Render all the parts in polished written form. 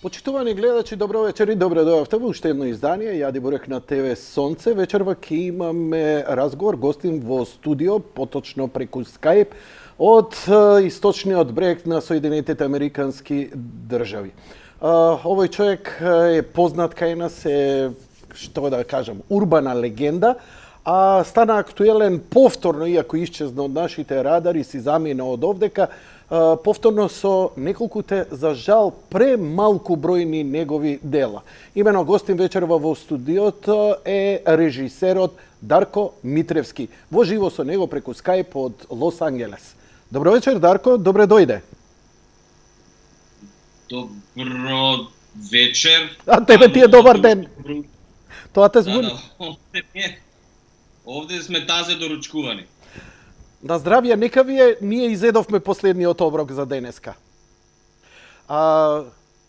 Почитувани гледачи, добро вечер и добре дојавте во уште едно издание. Јади Бурек на ТВ Сонце. Вечерва ќе имаме разговор, гостин во студио, поточно преку Skype, од источниот брег на Соединетите Американски држави. Овој човек е познат кај нас, е, што да кажам, урбана легенда, а стана актуелен повторно, иако исчезна од нашите радари, си замина од овдека, повторно со неколкуте, за жал, премалку бројни негови дела. Имено гостин вечерва во студиото е режисерот Дарко Митревски. Во живо со него преку Skype од Лос Анджелес. Добро вечер, Дарко, добре дојде. Добро вечер. А тебе ти е добар ден. Тоа те збуни. Овде сме тазе доручкувани. На здравје, нека вие, ние изедовме последниот оброк за денеска.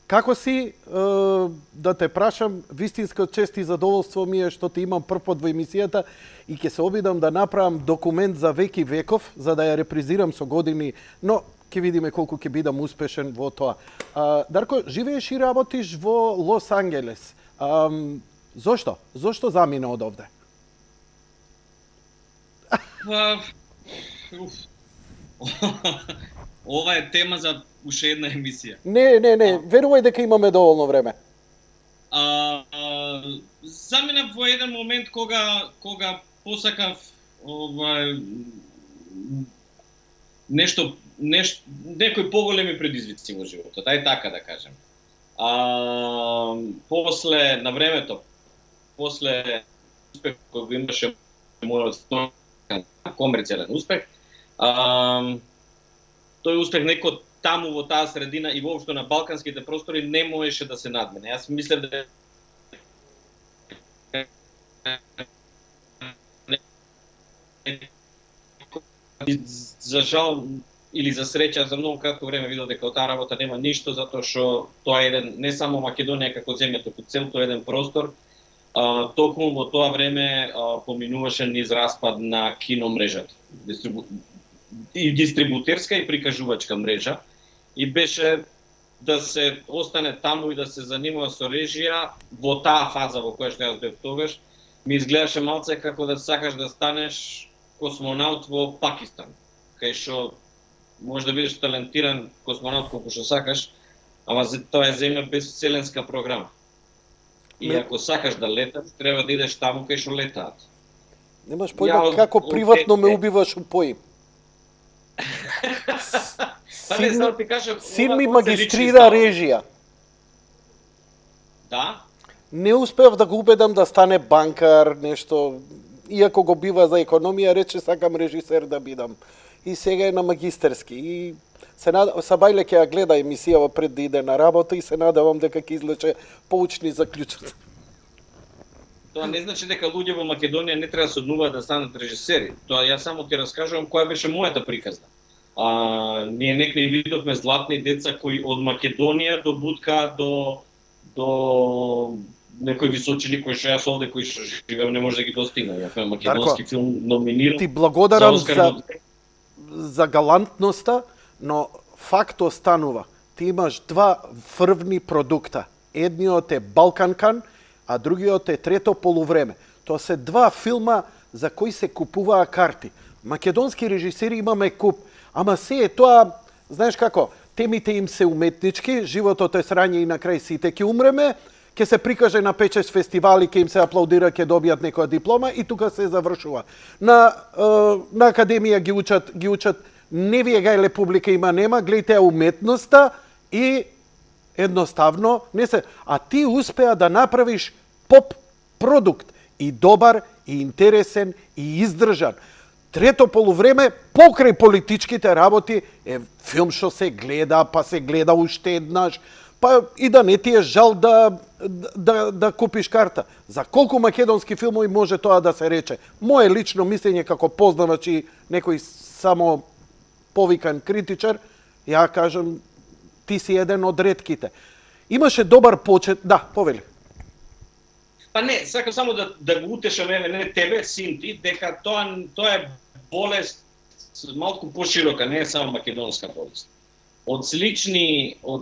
Како си, да те прашам, вистинска чест и задоволство ми е што те имам прв пат во емисијата и ќе се обидам да направам документ за веки веков, за да ја репризирам со години, но ќе видиме колку ќе бидам успешен во тоа. Дарко, живееш и работиш во Лос Анджелес. Зошто? Зошто замина од овде? Ова е тема за уште една емисија. Не, верувај дека имаме доволно време. Заминав во еден момент кога посакав некои поголеми предизвици во животот, ај така да кажем. После на времето, после успех кој го имаше мојот комерцијален успех, тој успех некој таму во таа средина и воопшто на балканските простори не можеше да се надмине. Јас мислев да за жал или за среќа за многу кратко време видов дека од таа работа нема ништо, затоа што тоа е еден не само Македонија како земја, туку целото еден простор. Токму во тоа време поминуваше низ распад на киномрежата, и дистрибутерска и прикажувачка мрежа, и беше да се остане таму и да се занимава со режија во таа фаза во која што јас бев тогаш, ми изгледаше малце како да сакаш да станеш космонаут во Пакистан, кај што може да бидеш талентиран космонаут колку што сакаш, ама тоа е земја без вселенска програма. И ако сакаш да леташ, треба да идеш таму кај што летаат. Немаш појма како приватно ме убиваш у поим. Син ми магистрира режија. Да? Не успеав да го убедам да стане банкар, нешто. Иако го бива за економија, рече сакам режисер да бидам. И сега е на магистерски. И Сабајле ќе ја гледа емисијава пред да иде на работа и се надевам дека ќе излече поучни заклучоци. Тоа не значи дека луѓе во Македонија не треба да се однуваат да станат режисери. Тоа јас само ти раскажувам која беше мојата приказна. Ние некои видовме златни деца кои од Македонија до Будка до некои височини кои што јас овде кои што живеам не може да ги достигнам. Ја македонски филм номиниран. Ти благодарам за галантноста, но факт останува. Ти имаш два фрвни продукта. Едниот е Балканкан, а другиот е Трето полувреме. Тоа се два филма за кои се купуваа карти. Македонски режисери имаме куп, ама се е тоа, знаеш како, темите им се уметнички, животот е срање и на крај сите ќе умреме, ќе се прикаже на 5-6 фестивали, ќе им се аплаудира, ќе добијат некоја диплома и тука се завршува. На академија ги учат не вие гајле публика има нема, гледате уметноста и едноставно не се. А ти успеа да направиш поп продукт и добар, и интересен, и издржан. Трето полувреме, покрај политичките работи, е филм што се гледа, па се гледа уште еднаш, па и да не ти е жал да купиш карта. За колку македонски филмови може тоа да се рече? Моje лично мислење како познавач и некој само повикан критичар, ја кажам, ти си еден од ретките. Имаше добар почет, да, повели. Па не, сакам само да го утешам не тебе, син ти, дека тоа е болест малку поширока, не е само македонска болест. од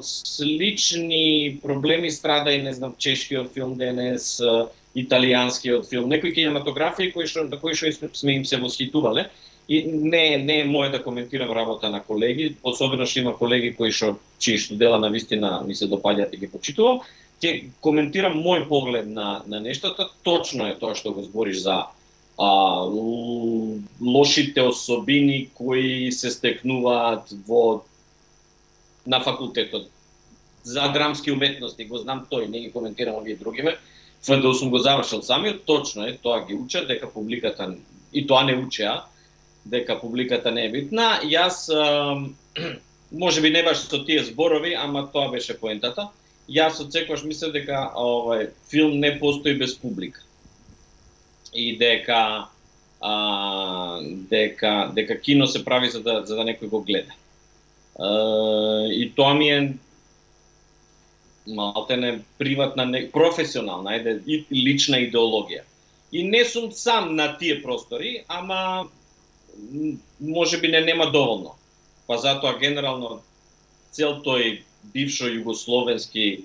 слични проблеми страда и не знам чешкиот филм денес, италијанскиот филм, некои кинематографии на кои што сме им се восхитувале. И не е моје да коментирам работа на колеги, особено што има колеги чии што дела на вистина ми се допаѓаат и ги почитувам. Ќе коментирам мој поглед на нештата. Точно е тоа што го збориш за лошите особини кои се стекнуваат на факултетот за драмски уметности. Го знам тој, не ги коментирам овие другиве. ФДУ сум го завршил самиот, точно е, тоа ги учат, дека публиката, и тоа не учеа, дека публиката не е битна. Јас, може би не баш со тие зборови, ама тоа беше поентата. Јас од секогаш мислев дека филм не постои без публика. И дека кино се прави за да некој го гледа. И тоа ми е малтене приватна, професионална, лична идеологија. И не сум сам на тие простори, ама може би нема доволно. Па затоа генерално цел тој бившо југословенски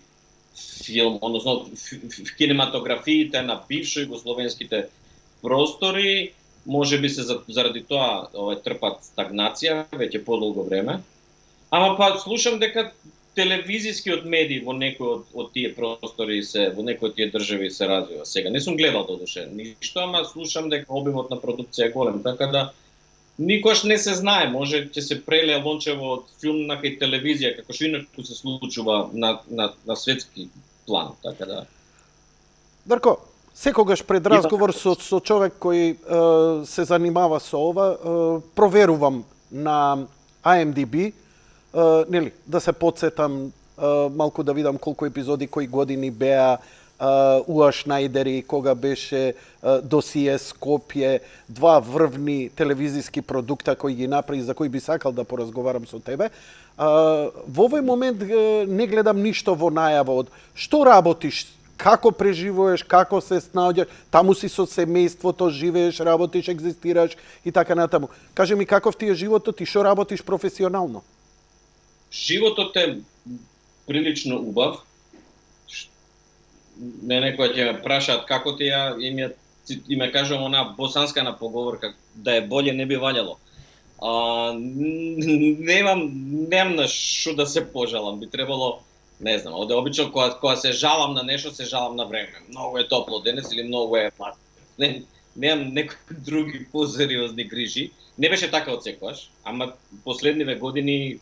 филм, односно кинематографиите на бившо југословенските простори, може би се заради тоа трпат стагнација веќе подолго време. Ама па слушам дека телевизискиот медij во некој од тие простори во некој од тие држави се развива сега. Не сум гледал додуше ништо, ама слушам дека обимот на продукција е голем, така да никош не се знае, може ќе се прелее лончево од филм на кај телевизија, како што инаку се случува на светски план, така да. Дарко, секогаш пред разговор со човек кој се занимава со ова, проверувам на IMDb, нели, да се подсетам малку да видам колку епизоди, кои години беа, Уа Шнајдери, кога беше Досие Скопје, два врвни телевизиски продукта кои ги направи, за кои би сакал да поразговарам со тебе. Во овој момент не гледам ништо во најава од што работиш, како преживуваш, како се снаоѓаш, таму си со семејството, живееш, работиш, екзистираш и така натаму. Кажи ми каков ти е животот и што работиш професионално? Животот е прилично убав. Некоја ќе ме прашаат како ти ја, и ме кажувам она босанска на поговорка, да е боле не би валјало. Немам на шо да се пожалам, би требало, не знам, обично кога се жалам на нешто, се жалам на време. Многу е топло денес или многу е мат. Немам некои други посериозни грижи. Не беше така од секогаш, ама последниве години,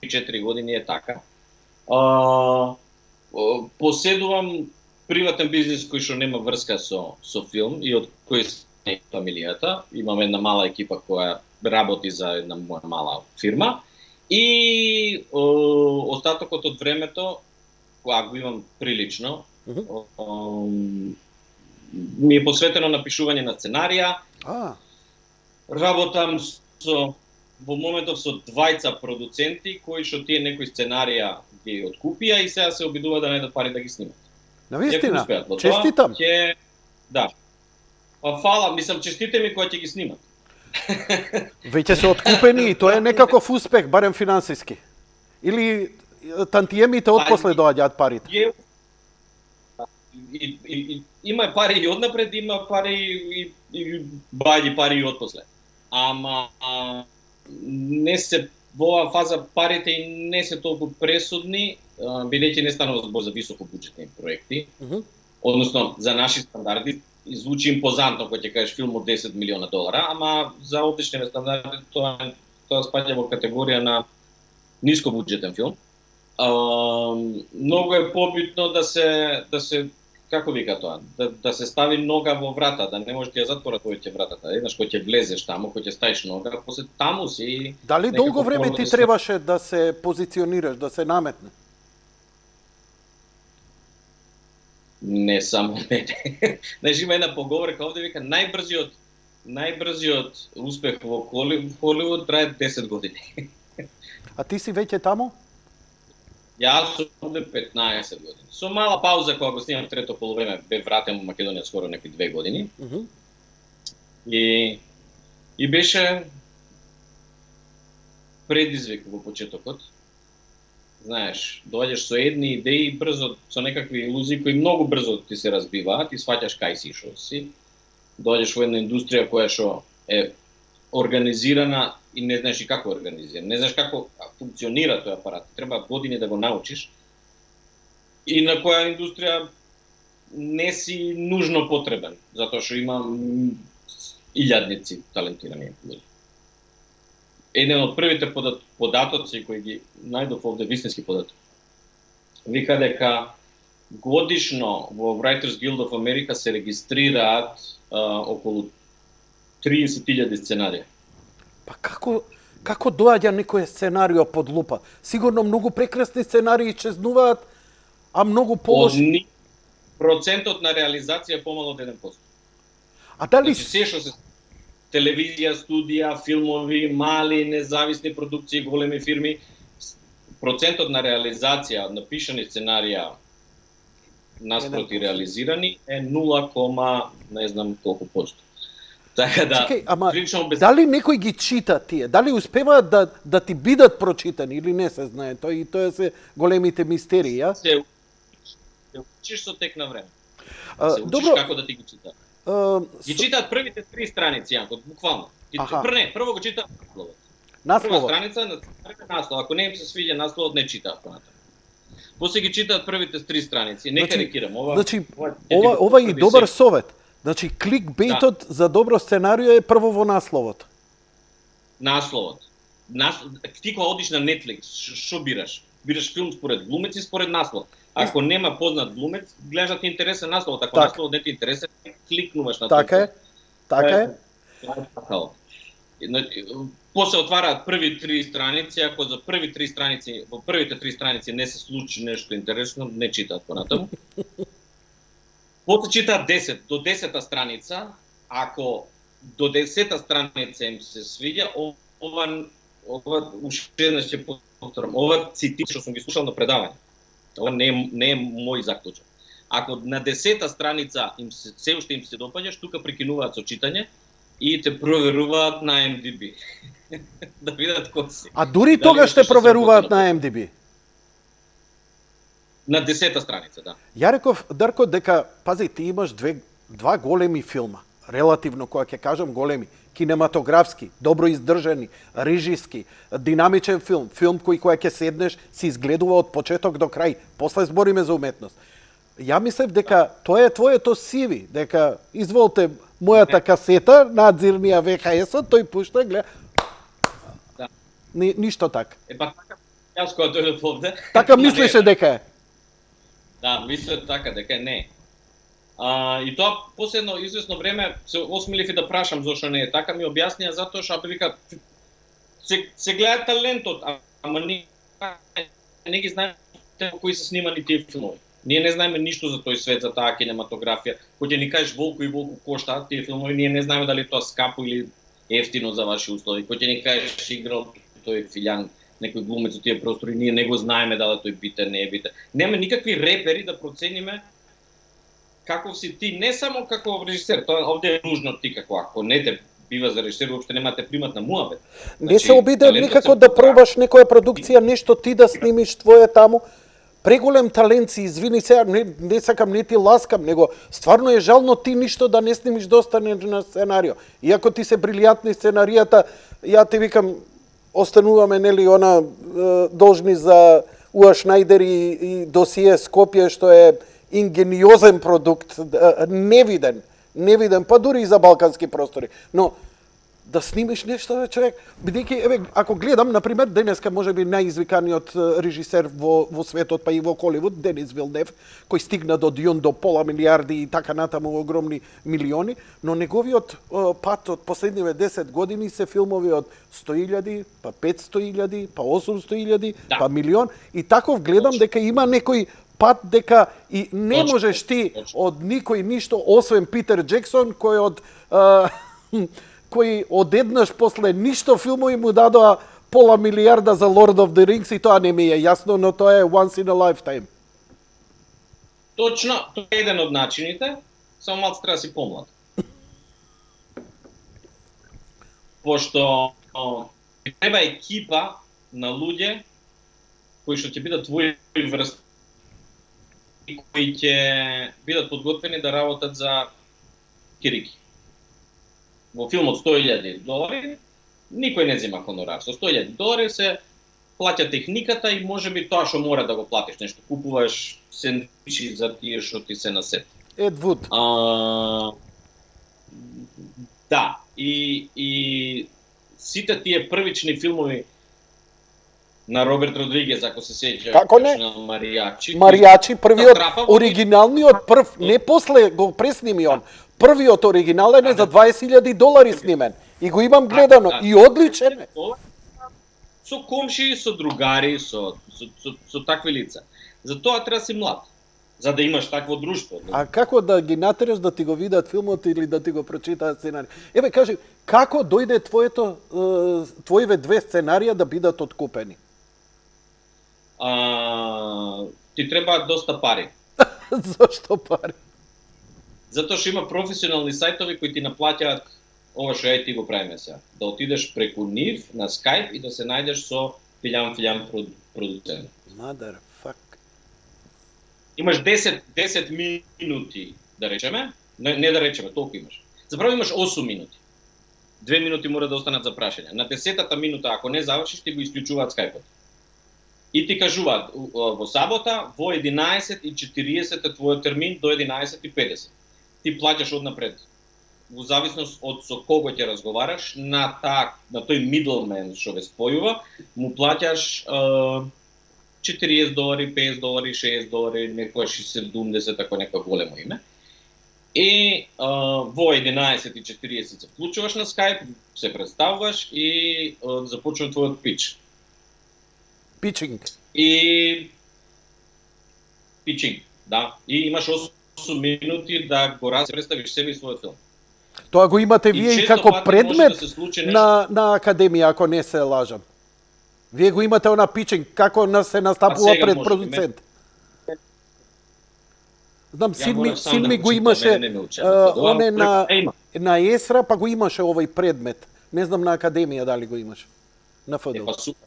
4 години е така. Поседувам приватен бизнис кој што нема врска со филм и од кој е фамилијата. Имам една мала екипа која работи за една моја мала фирма. И остатокот од времето, кога го имам прилично, ми е посветено на пишување на сценарија. Работам во моментов со двајца продуценти кои што тие некои сценарија ги откупија и сега се обидува да најдат пари да ги снимат. Навистина, честитам. Да. Па фала, мислам честите ми кои ќе ги снимат. Веќе се откупени и тоа е некаков успех, барем финансиски. Или тантиемите отпосле доаѓаат парите? Има пари и однапред, има пари и бајди пари и отпосле. Ама не се во оваа фаза парите и не се толку пресудни, бидејќи не станува збор за високобуџетни проекти. Односно, за наши стандарди, звучи импозантно кога ќе кажеш филм од 10 милиона долара, ама за обични стандарди тоа спаѓа во категорија на нискобуџетен филм. Многу е побитно да се како вика тоа, да се стави нога во врата, да не може да ја затворат овие вратата. Еднаш кога ќе влезеш таму, кога ќе ставиш нога, после таму си. Дали долго време ти требаше да се позиционираш, да се наметне? Не само мене. Знаеш, има една поговорка овде вика најбрзиот успех во Холивуд трае 10 години. А ти си веќе таму? Јас сум овде 15 години. Со мала пауза кога го снимам трето полувреме, бе вратен во Македонија скоро некои 2 години. И беше предизвик во почетокот. знаеш, доаѓаш со едни идеи брзо, со некакви илузии кои многу брзо ти се разбиваат и сваќаш кај си што си. Доаѓаш во една индустрија која што е организирана и не знаеш и како е организирана. Не знаеш како функционира тој апарат. Треба години да го научиш. И на која индустрија не си нужно потребен, затоа што има илјадници талентирани луѓе. Еден од првите податоци кои ги најдов овде, вистински податоци, вика дека годишно во Writers Guild of America се регистрираат околу 30.000 сценарија. Па како доаѓа некој сценарио под лупа? Сигурно многу прекрасни сценарии исчезнуваат, а многу полоши. Процентот на реализација е помало од 1%. А дали Значи, се што се телевизија, студија, филмови, мали, независни продукции, големи фирми, процентот на реализација од напишани сценарија наспроти реализирани е 0, не знам колку %. Така да, Чекај, ама прилично без... дали некој ги чита тие? Дали успеваат да ти бидат прочитани или не се знае? Тоа се големите мистерии, ја? Се учиш со тек на време. Се учиш Добро, како да ти ги читаат. Ги читаат првите 3 страници, Јанко, буквално. Прво го читаат насловот. Прва страница на наслов. Ако не им се свиѓа насловот, не читаат понатаму. После ги читаат првите 3 страници. Не карикирам, Значи, ова е добар совет. Значи, кликбейтот за добро сценарио е прво во насловот. Насловот. Ти кога одиш на Netflix, што бираш? Бираш филм според глумец и според наслов. Ако нема познат глумец, гледаш да ти интересен насловот. Ако насловот не ти интересен, кликнуваш на тоа. Така е. После отвараат први 3 страници, ако за први 3 страници, во првите 3 страници не се случи нешто интересно, не читаат понатаму. После читаат 10, до 10-та страница, ако до 10-та страница им се свиѓа, ова уште еднаш ќе повторам, ова цитат што сум ги слушал на предавање. Ова не е мој заклучок. Ако на 10-та страница се уште им се допаѓаш, тука прекинуваат со читање и те проверуваат на IMDb. Да видат кој си. А дури тогаш те проверуваат на IMDb? На 10-та страница, да. Ја реков, Дарко, дека, пази, ти имаш два големи филма, релативно, која ќе кажам големи, кинематографски, добро издржани, режиски, динамичен филм кој која ќе седнеш, се изгледува од почеток до крај, после збориме за уметност. Ја мислев дека тоа е твоето CV, дека изволте мојата касета, надзирнија VHS-от, тој пушта, гледа, да. Ништо така. Па така, јас кога дојдов овде... Така мислеше дека е. Да, мислев така, дека не. И тоа последно известно време се осмелив и да прашам зошто не е така, ми објаснија затоа што вика се гледа талентот, ама не ги знаеме кои се снимани тие филмови. Ние не знаеме ништо за тој свет, за таа кинематографија. Кој ќе ни кажеш Волку и Волку коштаат тие филмови, ние не знаеме дали тоа скапо или ефтино за ваши услови. Кој ќе ни кажеш играл тој филјан, некој глумец од тие простори, ние не го знаеме дали тој битен, не е битен. Нема никакви репери да процениме каков си ти, не само како режисер, тоа овде е нужно ти како, ако не те бива за режисер, уопште немате примат на муабет. Не се обиде никако да пробаш некоја продукција, нешто ти да снимиш твое таму. Преголем талент си, извини сега, не сакам, не ти ласкам, него стварно е жално ти ништо да не снимиш достане на сценарио. Иако ти се брилијантни сценаријата, ја ти викам, остануваме, нели, должни за Уа Шнајдер и досие Скопје, што е ингениозен продукт, невиден, па дури и за балкански простори. Но да снимиш нешто, човек, бидејќи, еве, ако гледам, например, денеска можеби најизвиканиот режисер во светот, па и во Холивуд, Денис Вилнев, кој стигна до Дјун до пола милиарди и така натаму огромни милиони, но неговиот пат од последниве 10 години се филмови од 100.000, па 500.000, па 800.000, па милион, и таков гледам дека има некој пат дека и не можеш ти од никој ништо, освен Питер Джексон, кој одеднаш после ништо филмови му дадоа пола милиарда за Lord of the Rings и тоа не ми е јасно, но тоа е once in a lifetime. Точно, тоа е еден од начините, само малку треба да си помлад. Пошто треба екипа на луѓе кои што ќе бидат твои врсти, кои ќе бидат подготвени да работат за Кирики. Во филмот $100,000 никој не зема хонорар. Со $100,000 се плаќа техниката и можеби тоа што мора да го платиш, нешто купуваш сендвичи за тие што ти се на сет. Ед Вуд. Да, и сите тие првични филмови на Роберт Родригес, ако се сеќаш, Како не? на Маријачи. Маријачи, првиот, Трапа, оригиналниот прв, не после го пресними он. Првиот оригинален е за $20,000 снимен. И го имам гледано. И одличен е. Со комши, со другари, со такви лица. Затоа треба да си млад, за да имаш такво друштво. А како да ги натераш да ти го видат филмот или да ти го прочитаат сценарија? Еве, кажи, како дојде твоите две сценарија да бидат откупени? Ти треба доста пари. Зошто пари? Затоа што има професионални сајтови кои ти наплаќаат ова што ти го правиме сега. Да отидеш преку нив на Skype и да се најдеш со филјам продуцент. Motherfuck. Имаш 10 минути, да речеме, не да речеме, толку имаш. Заправо имаш 8 минути. 2 минути мора да останат за прашање. На 10-та минута, ако не завршиш, ти го исклучуваат Skype-от. И ти кажуваат, во сабота, во 11:40 е твојот термин до 11:50. Ти плаќаш однапред. Во зависност од со кого ќе разговараш, на тој middleman што ве спојува, му плаќаш $40, $50, $60, некојаш и 70, ако некој големо име. И во 11:40 се вклучуваш на Skype, се представуваш и започува твојот пич. Питчинг. И питчинг, да. И имаш 8 минути да го представиш себе и својот филм. Тоа го имате вие и како предмет да на академија, ако не се лажам. Вие го имате она питчинг, како се настапува пред продуцент. Знам, син ми го имаше на ЕСРА, па го имаше овој предмет. Не знам на академија дали го имаше. На ФДУ. Па супер.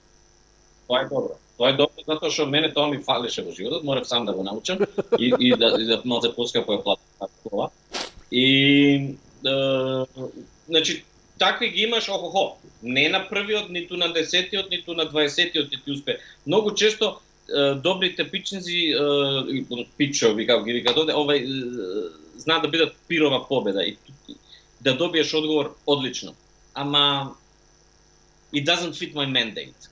Тоа е добро. Тоа е добро затоа што мене тоа ми фалеше во животот, морав сам да го научам и да малце поскапо ја платам тоа. И значи такви ги имаш охохо. Не на првиот, ниту на 10-тиот, ниту на 20-тиот ти успе. Многу често добрите пичови, како ги викаат овде, знаат да бидат пирова победа и да добиеш одговор одлично. Ама it doesn't fit my mandate.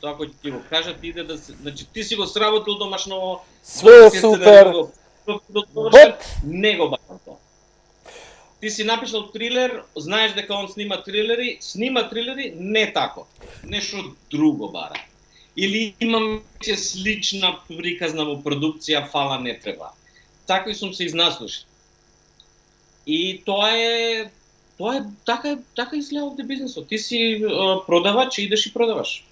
Тоа кој ти го кажат иде да се, значи ти си го сработил домашно, све супер. Не го барам тоа. Ти си напишал трилер, знаеш дека он снима трилери, не тако. Нешто друго бара. Или имам слична приказна во продукција, фала не треба. Такви сум се изнаслушал. И тоа е така изгледа овде бизнисот. Ти си продавач и идеш и продаваш.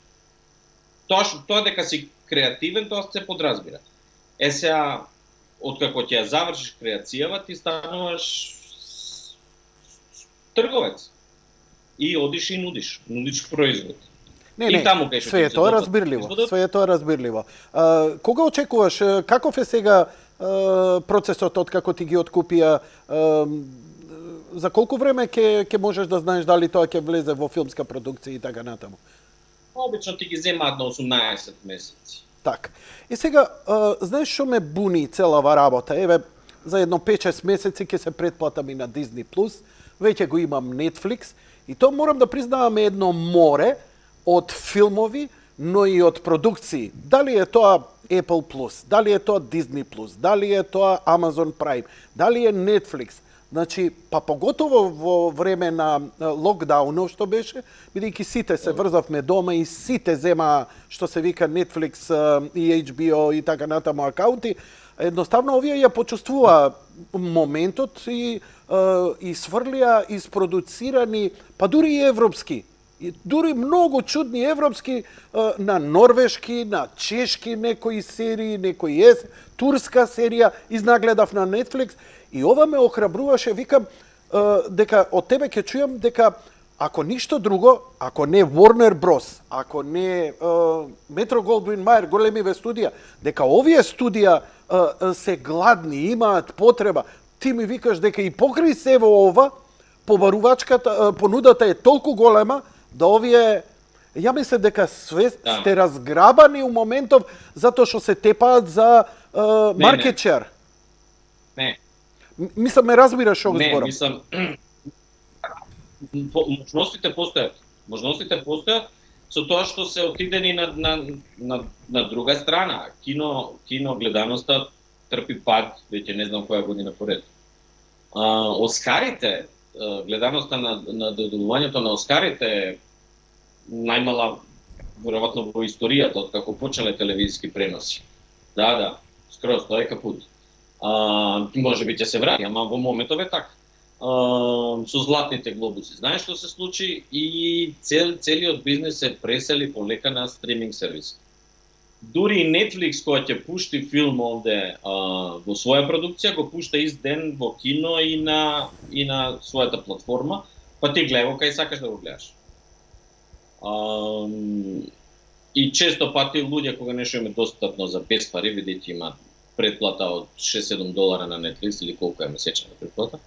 Тоа дека си креативен, тоа се подразбира. Сега, откако ќе ја завршиш креацијава, ти стануваш трговец. И одиш и нудиш производ. Не, све е тоа разбирливо. Кога очекуваш, каков е сега процесот откако ти ги откупија, за колку време ќе можеш да знаеш дали тоа ќе влезе во филмска продукција и така натаму? Обично ти ги земаат на 18 месеци. Так. И сега, знаеш што ме буни целава работа? Еве, за едно 5-6 месеци ќе се претплатам и на Disney+, веќе го имам Netflix, и тоа морам да признавам едно море од филмови, но и од продукции. Дали е тоа Apple+, дали е тоа Disney+, дали е тоа Amazon Prime, дали е Netflix. Значи, па поготово во време на локдаунов што беше, бидејќи сите се врзавме дома и сите зема што се вика Netflix и HBO и така натаму акаунти, едноставно овие ја почувствува моментот и сврлија isproducirани, па дури и европски, дури многу чудни европски, на норвешки, на чешки некои серии, некои турска серија, изнагледав на Netflix. И ова ме охрабруваше, викам, дека од тебе ќе чујам дека ако ништо друго, ако не Warner Bros, ако не Metro Goldwyn Mayer, големиве студија, дека овие студија се гладни, имаат потреба, ти ми викаш дека и покри се во ова, побарувачката, понудата е толку голема, да овие, ја мислам дека све сте разграбани у моментов затоа што се тепаат за маркет шер. Не. Мислам, ме разбираш што го зборам. Не, мислам, можностите постојат. Можностите постојат со тоа што се отидени на друга страна. Кино гледаноста трпи пад, веќе не знам која година поред. Оскарите, гледаноста на доделувањето на Оскарите е најмала веројатно во историјата од како почнале телевизиски преноси. Да, скроз, тоа е капут. Може би ќе се врати, ама во моментов е така. Со златните глобуси. Знаеш што се случи и целиот бизнес се пресели полека на стриминг сервис. Дури и Netflix која ќе пушти филм овде во своја продукција, го пушта ист ден во кино и на својата платформа, па ти гледај го кај сакаш да го гледаш. И често пати луѓе кога нешто им е достапно за без пари, видите има предплата од $6-7 на Netflix или колку е месечна предплата,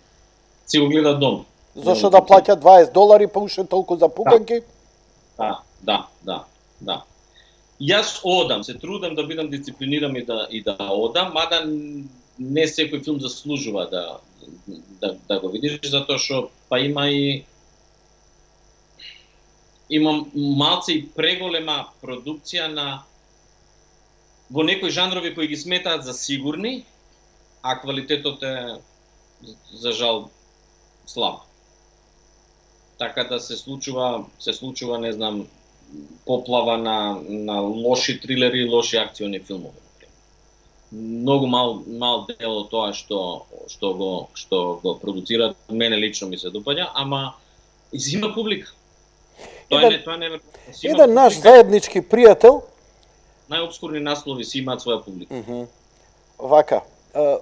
си го гледа дом. Зашто да плаќа $20 па уште толку за пуканки? Да. Јас одам, се трудам да бидам дисциплиниран и да одам, мада не секој филм заслужува да го видиш, затоа што па има малце и преголема продукција во некои жанрови кои ги сметаат за сигурни, а квалитетот е за жал слаб. Така да се случува, не знам, поплава на лоши трилери и лоши акциони филмови. Многу мал дел од тоа што го продуцираат, мене лично ми се допаѓа, ама изима публика. Тоа не е еден наш заеднички пријател, најобскурни наслови си имаат своја публика. Вака,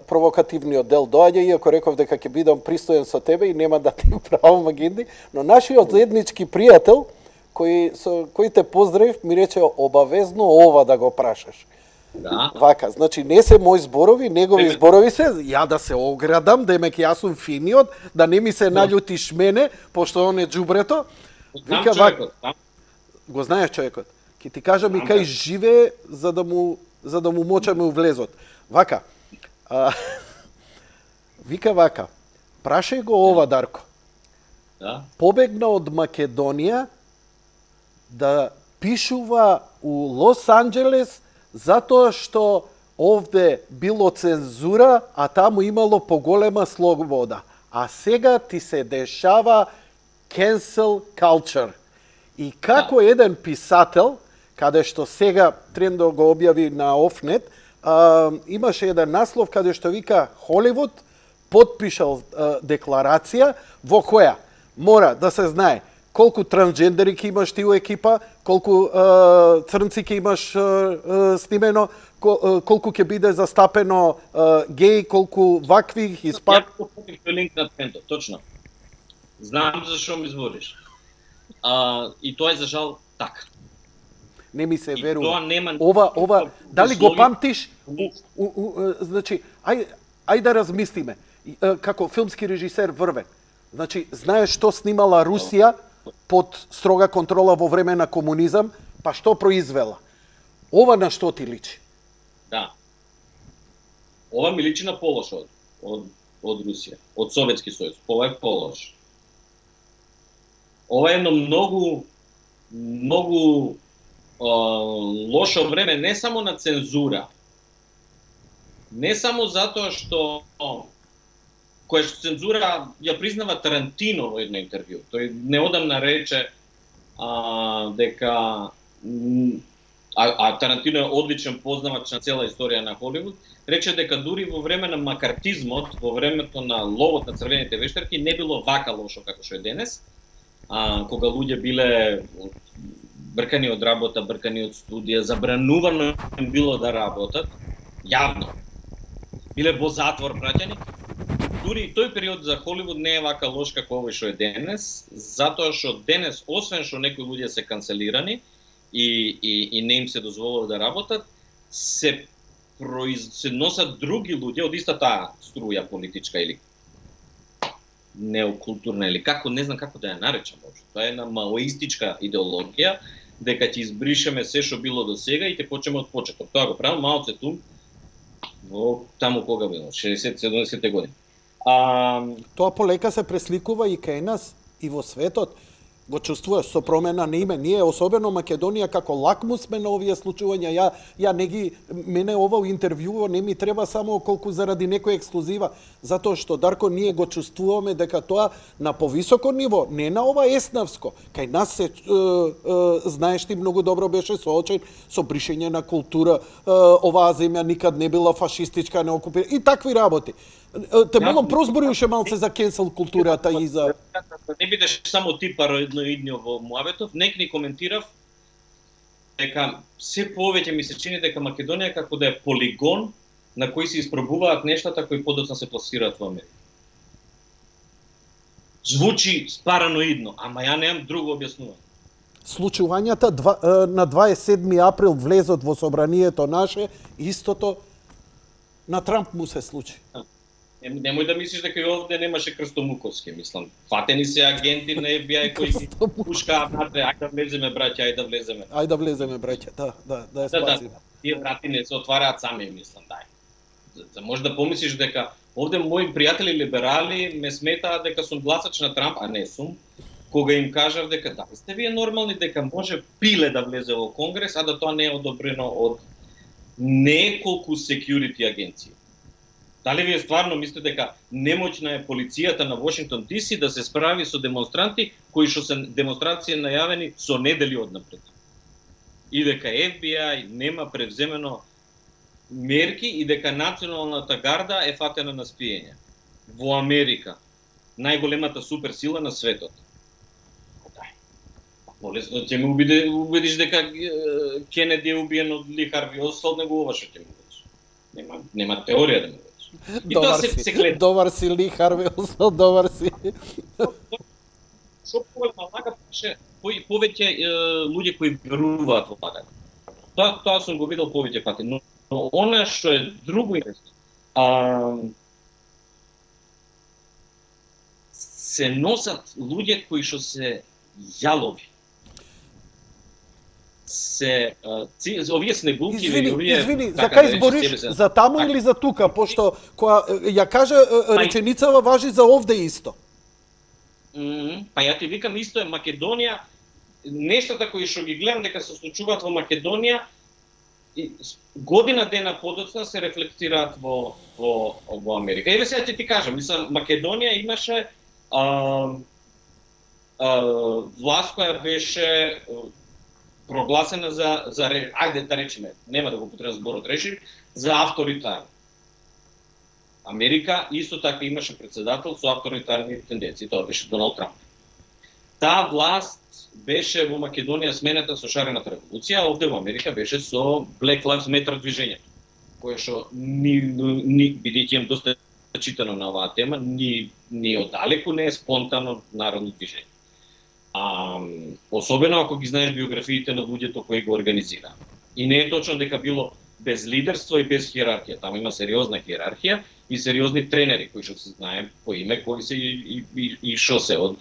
провокативниот дел доаѓа, иако реков дека ќе бидам пристоен со тебе и нема да ти правам агенди, но нашиот заеднички пријател, кој те поздравив, ми рече обавезно ова да го прашаш. Да. Вака, значи не се мои зборови, негови зборови се, ја да се оградам, демек јас сум финиот, да не ми се наљутиш мене, пошто он е џубрето. Вика човекот, го знаеш човекот. Ке ти кажам и кај живее за да му мочаме у влезот. Вака. Вика вака. Прашај го ова, Дарко. Да. Побегна од Македонија да пишува у Лос Анџелес затоа што овде било цензура, а таму имало поголема слобода. А сега ти се дешава cancel culture. И како еден писател, каде што сега Трендо го објави на Офнет, имаше еден наслов каде што вика Холивуд подпишал декларација во која мора да се знае колку трансджендери ќе имаш ти у екипа, колку црнци ќе имаш снимено, колку ќе биде застапено геј, колку вакви испад. Ја попив линк на Трендо, точно. Знам за што ми збориш. И тоа е за жал така. Не ми се верува. Ова, дали го памтиш? Значи, ај да размислиме. Како филмски режисер врвен. Значи, знаеш што снимала Русија под строга контрола во време на комунизам, па што произвела? Ова на што ти личи? Да. Ова ми личи на полош од Русија, од Советски сојуз. Ова е полош. Ова е едно многу лошо време, не само на цензура, не само затоа што која што цензура ја признава Тарантино во едно интервју. Тој неодамна рече дека Тарантино е одличен познавач на цела историја на Холивуд, рече дека дури во време на макартизмот, во времето на ловот на црвените вештарки, не било вака лошо како што е денес, кога луѓе биле бркани од работа, бркани од студија, забранувано им било да работат, јавно. Биле во затвор праќани. дури и тој период за Холивуд не е вака лош како овој што е денес, затоа што денес, освен што некои луѓе се канцелирани и не им се дозволува да работат, се носат други луѓе од истата струја политичка или неокултурна или како, не знам како да ја наречам воопшто. Тоа е една маоистичка идеологија дека ќе избришеме се што било до сега и ќе почнеме од почеток. Тоа го правил Мао Цетун во таму кога било 60-70 години. Тоа полека се пресликува и кај нас и во светот. Го чувствуваш со промена на име. Ние, особено Македонија, како лакмус сме на овие случувања. Ја не ги, мене ова интервјуо не ми треба само колку заради некој ексклузива, затоа што, Дарко, ние го чувствуваме дека тоа на повисоко ниво, не на ова еснавско. Кај нас се, знаеш ти многу добро, беше соочен со бришење на култура, оваа земја никад не била фашистичка, не окупира, и такви работи. Те молам, прозбори уште малце за кенсел културата и за... Не бидеш само ти параноидни во муабетов, некни коментирав дека се повеќе ми се чини дека Македонија како да е полигон на кој се испробуваат нештата кои подоцна се пласираат во Америка. Звучи параноидно, ама ја немам друго објаснување. Случувањата на 27 април влезот во собранието наше, истото на Трамп му се случи. Немој да мислиш дека и овде немаше крстомуковски, мислам. Фатени се агенти на FBI кои ги пушкаат натре, ајде да влеземе браќа, ајде да влеземе. Ајде да влеземе браќа, да ја спасиме. Тие врати не се отвараат сами, мислам, дај. За може да помислиш дека овде мои пријатели либерали ме сметаат дека сум гласач на Трамп, а не сум, кога им кажав дека да, сте вие нормални дека може пиле да влезе во Конгрес, а да тоа не е одобрено од неколку security агенции. Дали вие стварно мислите дека немоќна е полицијата на Вашингтон ДС да се справи со демонстранти кои што се демонстрации најавени со недели однапред? И дека FBI нема превземено мерки и дека националната гарда е фатена на спиење. Во Америка, најголемата суперсила на светот. Полесно ќе ме убедиш дека Кенеди е убиен од Ли Харви Освалд, него ова што ќе ме убедиш. Нема теорија да ме убедиш. Добар си, Ли Харви Освалд, добар си. Што поголема лага, повеќе луѓе кои веруваат во лага. Тоа сум го видел повеќе пати, но она што е друго интересно, се носат луѓе кои што се јалови. Овие снегулки или овие... Извини, за кај збориш? За таму или за тука? Пошто ја кажа реченицава важи за овде исто. Па ја ти викам исто е Македонија, нештата кои што ги гледам дека се случуваат во Македонија, година дена подоцна се рефлектираат во Америка. Еве сега ќе ти кажам, мислам, Македонија имаше власт која беше прогласена за ајде да речеме, нема да го употребам зборот режим, за авторитарен. Америка исто така имаше председател со авторитарни тенденции, тоа беше Доналд Трамп. Таа власт беше во Македонија смената со шарената револуција, а овде во Америка беше со Black Lives Matter движењето, кое што бидејќи имам доста читано на оваа тема, ни оддалеку не е спонтано народно движење. Особено ако ги знаеш биографиите на луѓето кои го организира. И не е точно дека било без лидерство и без хиерархија. Таму има сериозна хиерархија и сериозни тренери кои што се знае по име, кои се и што се од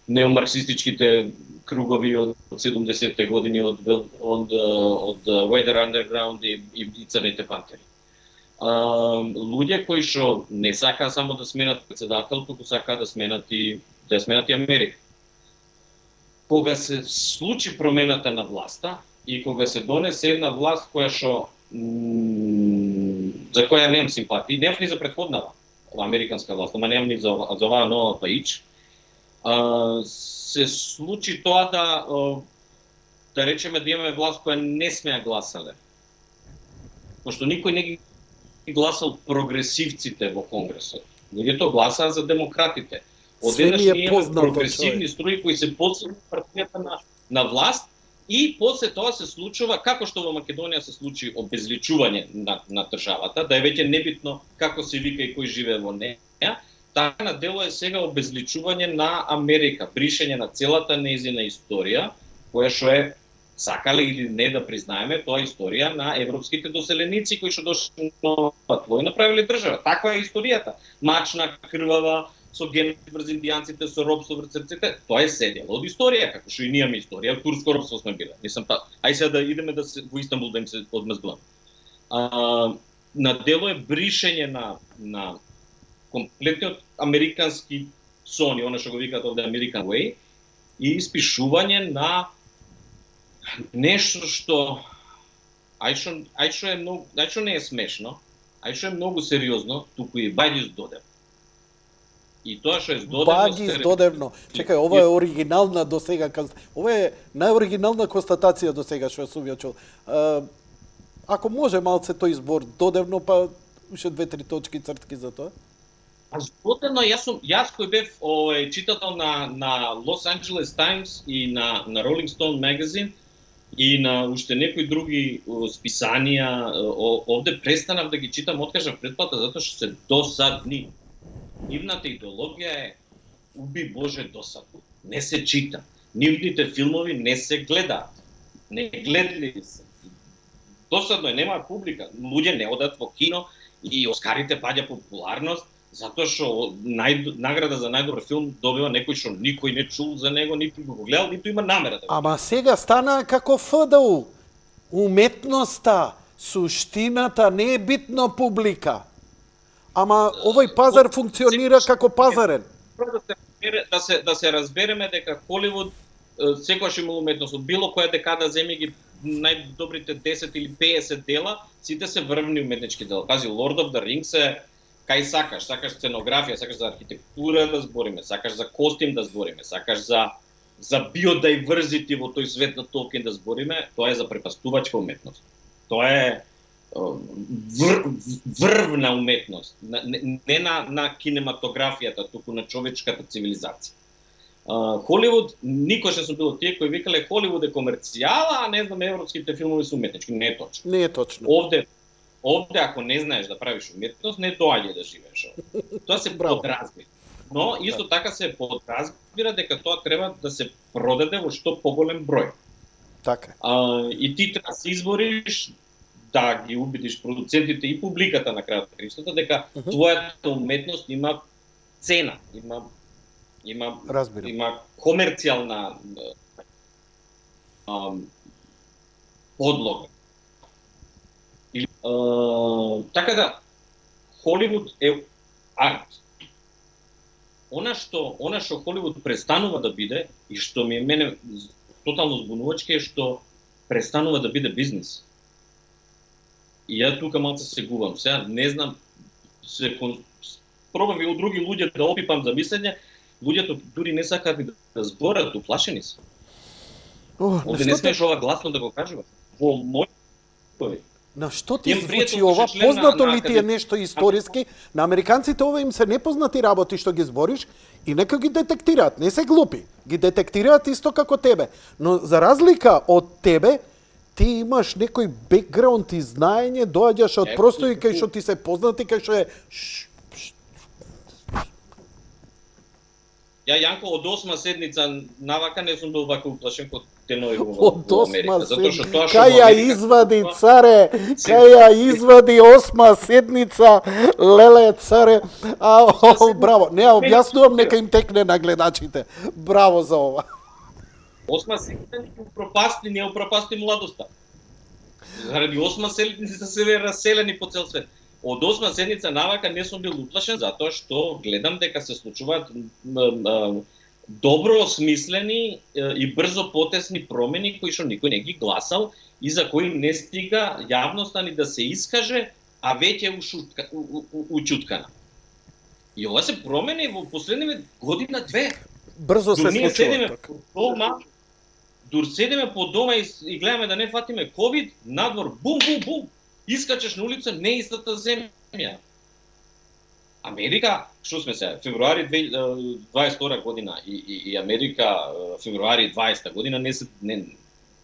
неомарксистичките кругови од 70-те години од Weather Underground и Црните пантери. Луѓе кои што не сакаа само да сменат председател, туку сакаа да сменат и Америка. Кога се случи промената на власта и кога се донесе една власт која што за која немам симпатии, немам ни за претходната американска власт, ама немам ни за оваа нова Паич, се случи тоа да речеме да имаме власт која не смеа гласале. Пошто никој не ги гласал прогресивците во Конгресот. Луѓето гласаа за демократите. Одеднаш ние имаме прогресивни струи кои се подсилни партијата на власт и после тоа се случува, како што во Македонија се случи обезличување на државата, да е веќе небитно како се вика и кој живее во неја, Така на дело е сега обезличување на Америка, бришење на целата нејзина историја, која што е, сакале или не да признаеме, тоа е историја на европските доселеници кои што дошли на твој направиле држава. Таква е историјата. Мачна, крвава, со геноцид врз индијанците, со робство врз црците, тоа е се дел од историја, како што и ние имаме историја, турско робство сме биле. Мислам па, ај сега да идеме да се во Истанбул да им се одмаздуваме. На дело е бришење на комплетниот американски сон, она што го викаат овде American Way, и испишување на нешто што ај што е многу, ај што не е смешно, ај што е многу сериозно, туку и баѓи здодев. И тоа што е здодевно... Баѓи здодевно. Чекај, ова е оригинална до сега, ова е најоригинална констатација до сега што сум ја чул. Ако може малце тој избор додевно, па уште 2-3 точки цртки за тоа. А здодевно, јас кој бев читател на Los Angeles Times и на Rolling Stone Magazine и на уште некои други списанија, овде престанав да ги читам, откажав претплата затоа што се досадни. Нивната идеологија е уби Боже досадно. Не се чита. Нивните филмови не се гледаат. Не гледали се. Досадно е, нема публика. Луѓе не одат во кино и Оскарите паѓа популарност затоа што награда за најдобар филм добива некој што никој не чул за него, ниту го гледал, ниту има намера да го. Ама сега стана како ФДУ. Уметноста, суштината не е битно публика. Ама овој пазар функционира како пазарен. Да се разбереме дека Холивуд секогаш има уметност. Од било која декада земи ги најдобрите 10 или 50 дела, сите се врвни уметнички дела. Пази, Lord of the Rings е кај сакаш сценографија, сакаш за архитектура да збориме, сакаш за костим да збориме, сакаш за биодайверзити во тој свет на Толкин да збориме, тоа е за препастувачка уметност. Тоа е врвна уметност, не на кинематографијата, туку на човечката цивилизација. Холивуд, никош не сум бил тие кои викале Холивуд е комерцијала, а не знам европските филмови се уметнички. Не е точно. Не е точно. Овде ако не знаеш да правиш уметност, не доаѓа да живееш овде. Тоа се подразбира. Но исто така се подразбира дека тоа треба да се продаде во што поголем број. Така. И ти треба да се избориш да ги убедиш продуцентите и публиката на крајот на краиштата дека твојата уметност има цена, има комерцијална подлога. Така да, Холивуд е арт. Она што Холивуд престанува да биде и што ми е мене тотално збунувачки е што престанува да биде бизнес. И ја тука малце се губам. Сега не знам, пробав и од други луѓе да опипам за мислење, луѓето дури не сакаат да зборат, уплашени се. Овде не смееш ова гласно да го кажува. Во мој На што ти звучи ова? Познато ли ти е нешто историски? На американците ова им се непознати работи што ги збориш и нека ги детектираат. Не се глупи. Ги детектираат исто како тебе. Но за разлика од тебе, ти имаш некој бекграунд и знаење, доаѓаш од простори кај што ти се познати, кај што е... Ја, Јанко, од 8 седница навака не сум бил вака уплашен кod тенови во Америка. Затоа што тоа што кај ја извади, царе, кај ја извади 8 седница, леле, царе. Браво. Не, објаснувам, нека им текне на гледачите. Браво за ова. 8 седница не упропасти младоста. Заради 8 седница се раселени по цел свет. Од 8 седница навака не сум бил уплашен затоа што гледам дека се случуваат добро осмислени и брзо потесни промени кои што никој не ги гласал и за кои не стига јавноста ни да се искаже, а веќе учуткана. И ова се промени во последниве година-две. Брзо се случува. Дур седиме по дома и гледаме да не фатиме ковид, надвор бум бум бум. Искачеш на улица, не истата земја. Америка, што сме се, февруари 22 година и Америка февруари 20 година не се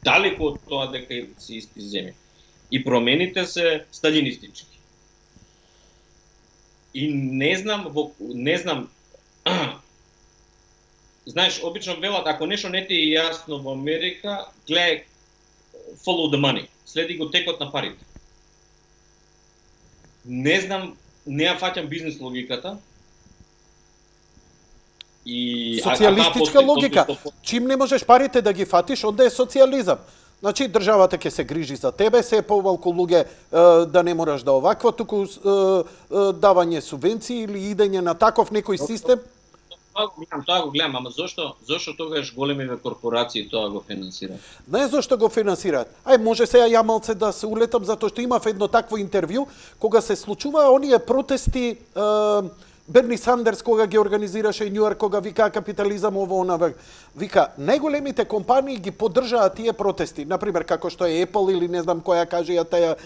далеко од тоа дека се исти земја. И промените се сталинистички. И не знам знаеш, обично велат, ако нешто не ти е јасно во Америка, гледај follow the money, следи го текот на парите. Не знам, не ја фаќам бизнес логиката. И Социјалистичка логика. Чим не можеш парите да ги фатиш, онда е социјализам. Значи, државата ќе се грижи за тебе, се помалку луѓе да не мораш да оваква, туку давање субвенции или идење на таков некој систем. Тоа го гледам, ама зошто тогаш големите корпорации тоа го финансираат? Знаеш зошто го финансираат? Ај, може сега ја малце да се улетам, затоа што имав едно такво интервју, кога се случуваа оние протести, Берни Сандерс кога ги организираше Нью Йорк, кога вика капитализам ово она, вика најголемите компании ги поддржаат тие протести, например како што е Apple или не знам која кажеја таа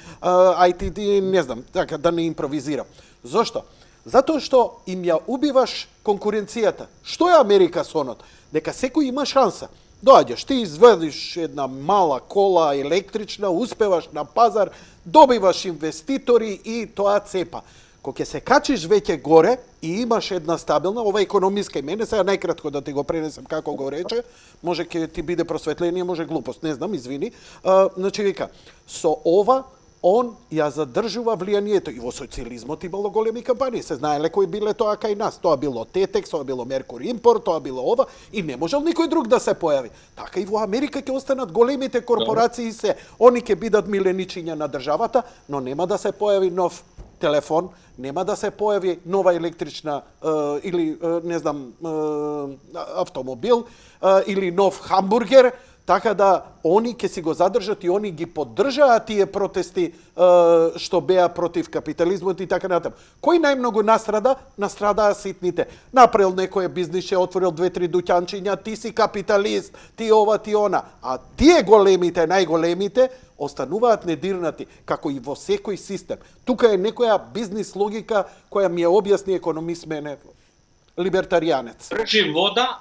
ITT, не знам, така да не импровизирам. Зошто? Затоа што им ја убиваш конкуренцијата. Што е Америка сонот? Дека секој има шанса. Доаѓаш, ти изведиш една мала кола електрична, успеваш на пазар, добиваш инвеститори и тоа цепа. Кога ќе се качиш веќе горе и имаш една стабилна, ова економиска и мене сега најкратко да ти го пренесам како го рече, може ќе ти биде просветление, може глупост, не знам, извини. Значи вика, со ова он ја задржува влијанието и во социјализмот имало големи компании, се знаеле кои биле тоа кај нас, тоа било Тетекс, тоа било Меркур Импорт, тоа било ова и не можел никој друг да се појави. Така и во Америка ќе останат големите корпорации се, они ќе бидат миленичиња на државата, но нема да се појави нов телефон, нема да се појави нова електрична или не знам автомобил или нов хамбургер, така да они ќе си го задржат и они ги поддржаат тие протести што беа против капитализмот и така натаму. Кој најмногу настрада? Настрадаа ситните. Направил некој бизнис, отворил 2-3 дуќанчиња, ти си капиталист, ти ова, ти она. А тие големите, најголемите, остануваат недирнати, како и во секој систем. Тука е некоја бизнис логика која ми ја објасни економист мене, либертаријанец. Држи вода,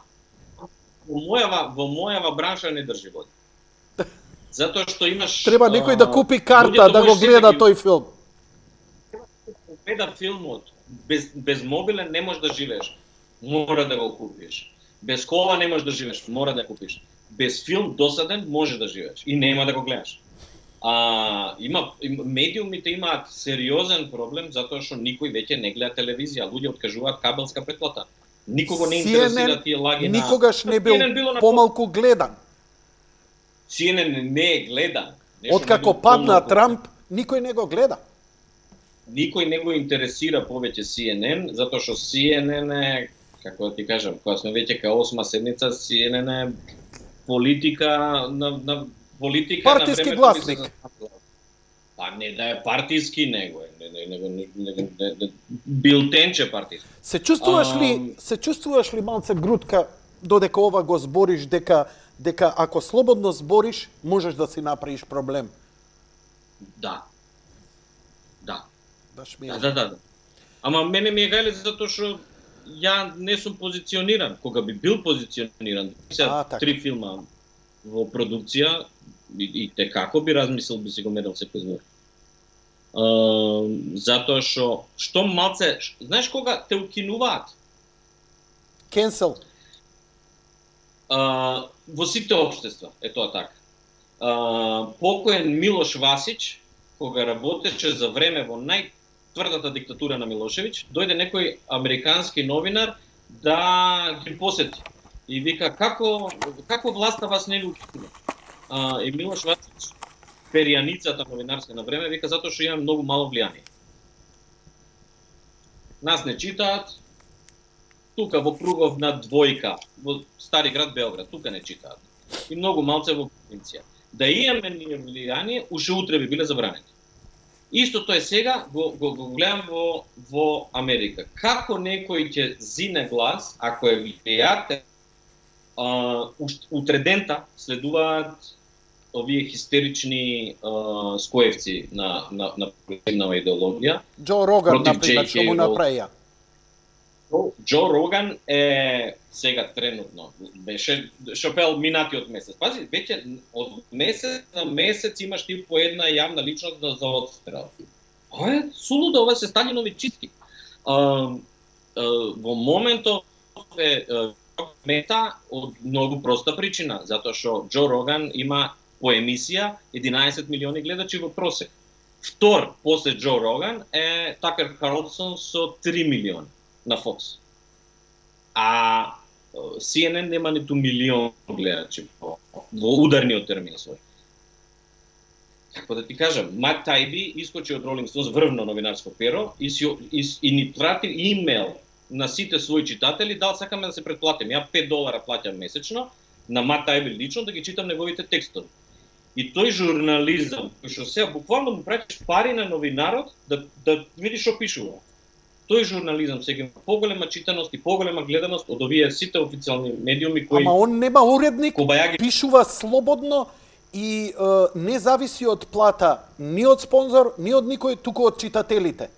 во мојава бранша не држи вода. Затоа што имаш... Треба некој да купи карта да го гледа тој филм. Гледа филмот, без мобилен не можеш да живееш. Мора да го купиш. Без кола не можеш да живееш, мора да купиш. Без филм досаден можеш да живееш и нема да го гледаш. Медиумите имаат сериозен проблем затоа што никој веќе не гледа телевизија, луѓе откажуваат кабелска претплата. Никого не интересира тие лаги на... Никогаш не бил помалку гледан. CNN не е гледан. Откако падна Трамп, никој не го гледа. Никој не го интересира повеќе CNN, затоа што CNN е, како да ти кажам, кога сме веќе кај 8 седница, CNN е политика на политика партиски на гласник. Па не да е партиски, него е билтенче партиски. Се чувствуваш ли малце грудка додека ова го збориш дека ако слободно збориш можеш да си направиш проблем? Да. Баш ми е. Да. Ама мене ми е гајле затоа што ја не сум позициониран. Кога би бил позициониран, така. 3 филма во продукција и како би размислил, би си го мерил секој збор. Затоа што малце, знаеш кога те укинуваат? Cancel. Во сите општества, е тоа така. Покоен Милош Васич, кога работеше за време во најтврдата диктатура на Милошевиќ, дојде некој американски новинар да ги посети. И вика, како власта вас не укинува? И Милош Васич, перијаницата новинарска на време, вика затоа што имам многу мало влијание. Нас не читаат, тука во кругов на двојка, во Стари град Белград, тука не читаат. И многу малце во провинција. Да имаме ние влијание, уште утре би биле забранети. Истото е сега, го гледам во Америка. Како некој ќе зине глас, ако е влијател, утредента следуваат овие хистерични скоевци на прогресивна идеологија. Џо Роган, например, што му направија. Џо Роган е сега тренутно, беше Шопел минатиот месец. Пази, веќе од месец на месец имаш ти по една јавна личност за одстрел. Ова е сулудо, ова се Сталинови чистки. Во моментов е мета од многу проста причина, затоа што Џо Роган има по емисија 11 милиони гледачи во просек. Втор после Џо Роган е Такер Карлсон со 3 милиони на Fox. А CNN нема ниту милион гледачи во ударниот термин свој. Како да ти кажам, Мат Тајби искочи од Rolling Stones врвно новинарско перо и ни прати имейл на сите своји читатели, дал сакаме да се претплатим. Ја $5 плаќам месечно на Мат Тајби лично да ги читам неговите текстови. И тој журнализам, кој што сега буквално му праќаш пари на новинарот да видиш што пишува. Тој журнализам сега има поголема читаност и поголема гледаност од овие сите официјални медиуми кои... Ама он нема уредник, Кобајаги пишува слободно и не зависи од плата ни од спонзор, ни од никој, туку од читателите.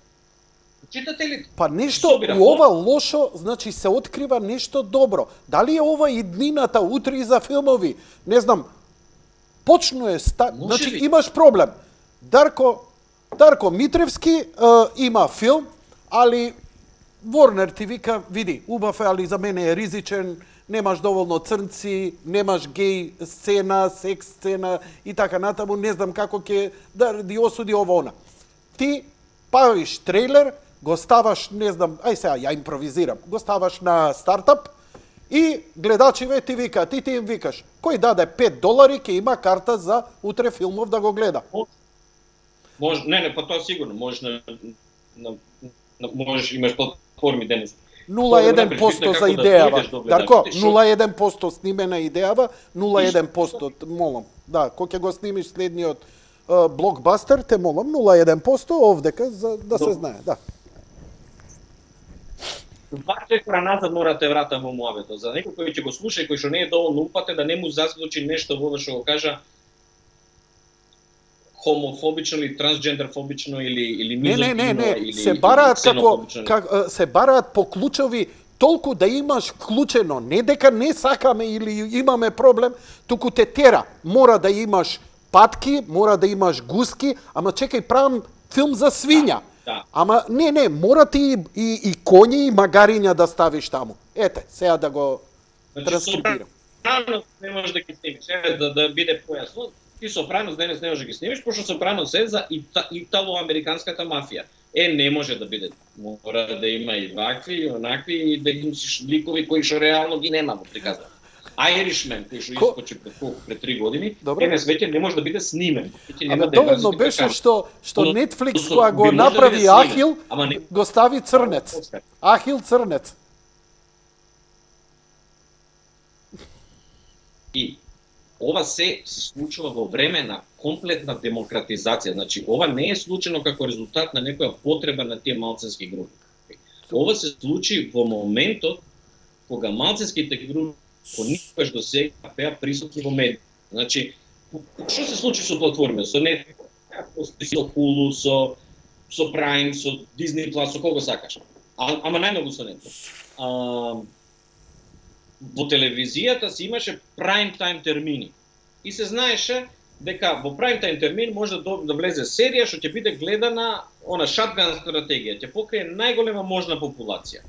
читателите. Па нешто Собирам, у ова лошо, значи се открива нешто добро. Дали е ова иднината утре и за филмови? Не знам. Почно е значи би. имаш проблем. Дарко Митревски има филм, али Ворнер ти вика, види, убав е, али за мене е ризичен, немаш доволно црнци, немаш геј сцена, секс сцена и така натаму, не знам како ќе да ти осуди ова она. Ти правиш трейлер, го ставаш, не знам, ај сега ја импровизирам, го ставаш на стартап и гледачиве ти вика, ти им викаш, кој даде $5 ќе има карта за утре филмов да го гледа. Може, не, па тоа сигурно, можеш можеш имаш платформи денес. 0,1% за идејава. Дарко, 0,1% снимена идејава, 0,1% молам. Да, кој ќе го снимиш следниот блокбастер, те молам 0,1% овдека за да се знае, да. Два чекора назад морате вратам во муабето. За некој кој ќе го слуша и кој што не е доволно упатен да не му зазвучи нешто во што го кажа хомофобично или трансджендерфобично или мизогино не, се бараат се бараат по клучови толку да имаш клучено, не дека не сакаме или имаме проблем, туку те тера. Мора да имаш патки, мора да имаш гуски, ама чекај, правам филм за свиња. Да. Ама не, мора ти и коњи и магариња да ставиш таму. Ете, сега да го транскрибирам. Сопранос не можеш да ги снимиш, да биде појасно. Ти Сопранос денес не можеш да ги снимиш, пошто Сопранос е за итало-американската мафија. Не може да биде. Мора да има и вакви, и онакви, и да имаш ликови кои што реално ги нема во приказна. Irishman, кој што искочи пред 3 години, денес веќе не може да биде снимен. Ама доволно беше што Netflix која го направи Ахил, го стави црнец. Ахил црнец. И ова се случува во време на комплетна демократизација. Значи, ова не е случено како резултат на некоја потреба на тие малцински групи. Ова се случи во моментот кога малцинските групи никогаш до сега беа присутни во медиите. Значи, што се случи со платформи? Со Netflix, со Hulu, со Prime, со Disney Plus, со кого сакаш? Ама најмногу со Netflix. Во телевизијата се имаше prime time термини. И се знаеше дека во prime time термин може да влезе серија што ќе биде гледана, шатган стратегија, ќе покрие најголема можна популација.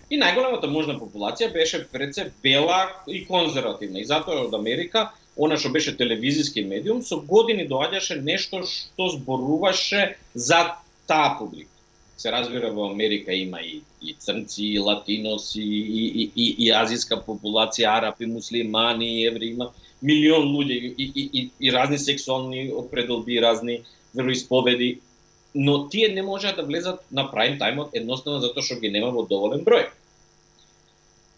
И најголемата можна популација беше пред се бела и конзервативна. И затоа од Америка, она што беше телевизиски медиум, со години доаѓаше нешто што зборуваше за таа публика. Се разбира, во Америка има и црнци, и латиноси, и азиска популација, арапи, муслимани, евреи, има милион луѓе и разни сексуални определби, разни вероисповеди, но тие не можеа да влезат на прайм тајмот едноставно затоа што ги нема во доволен број.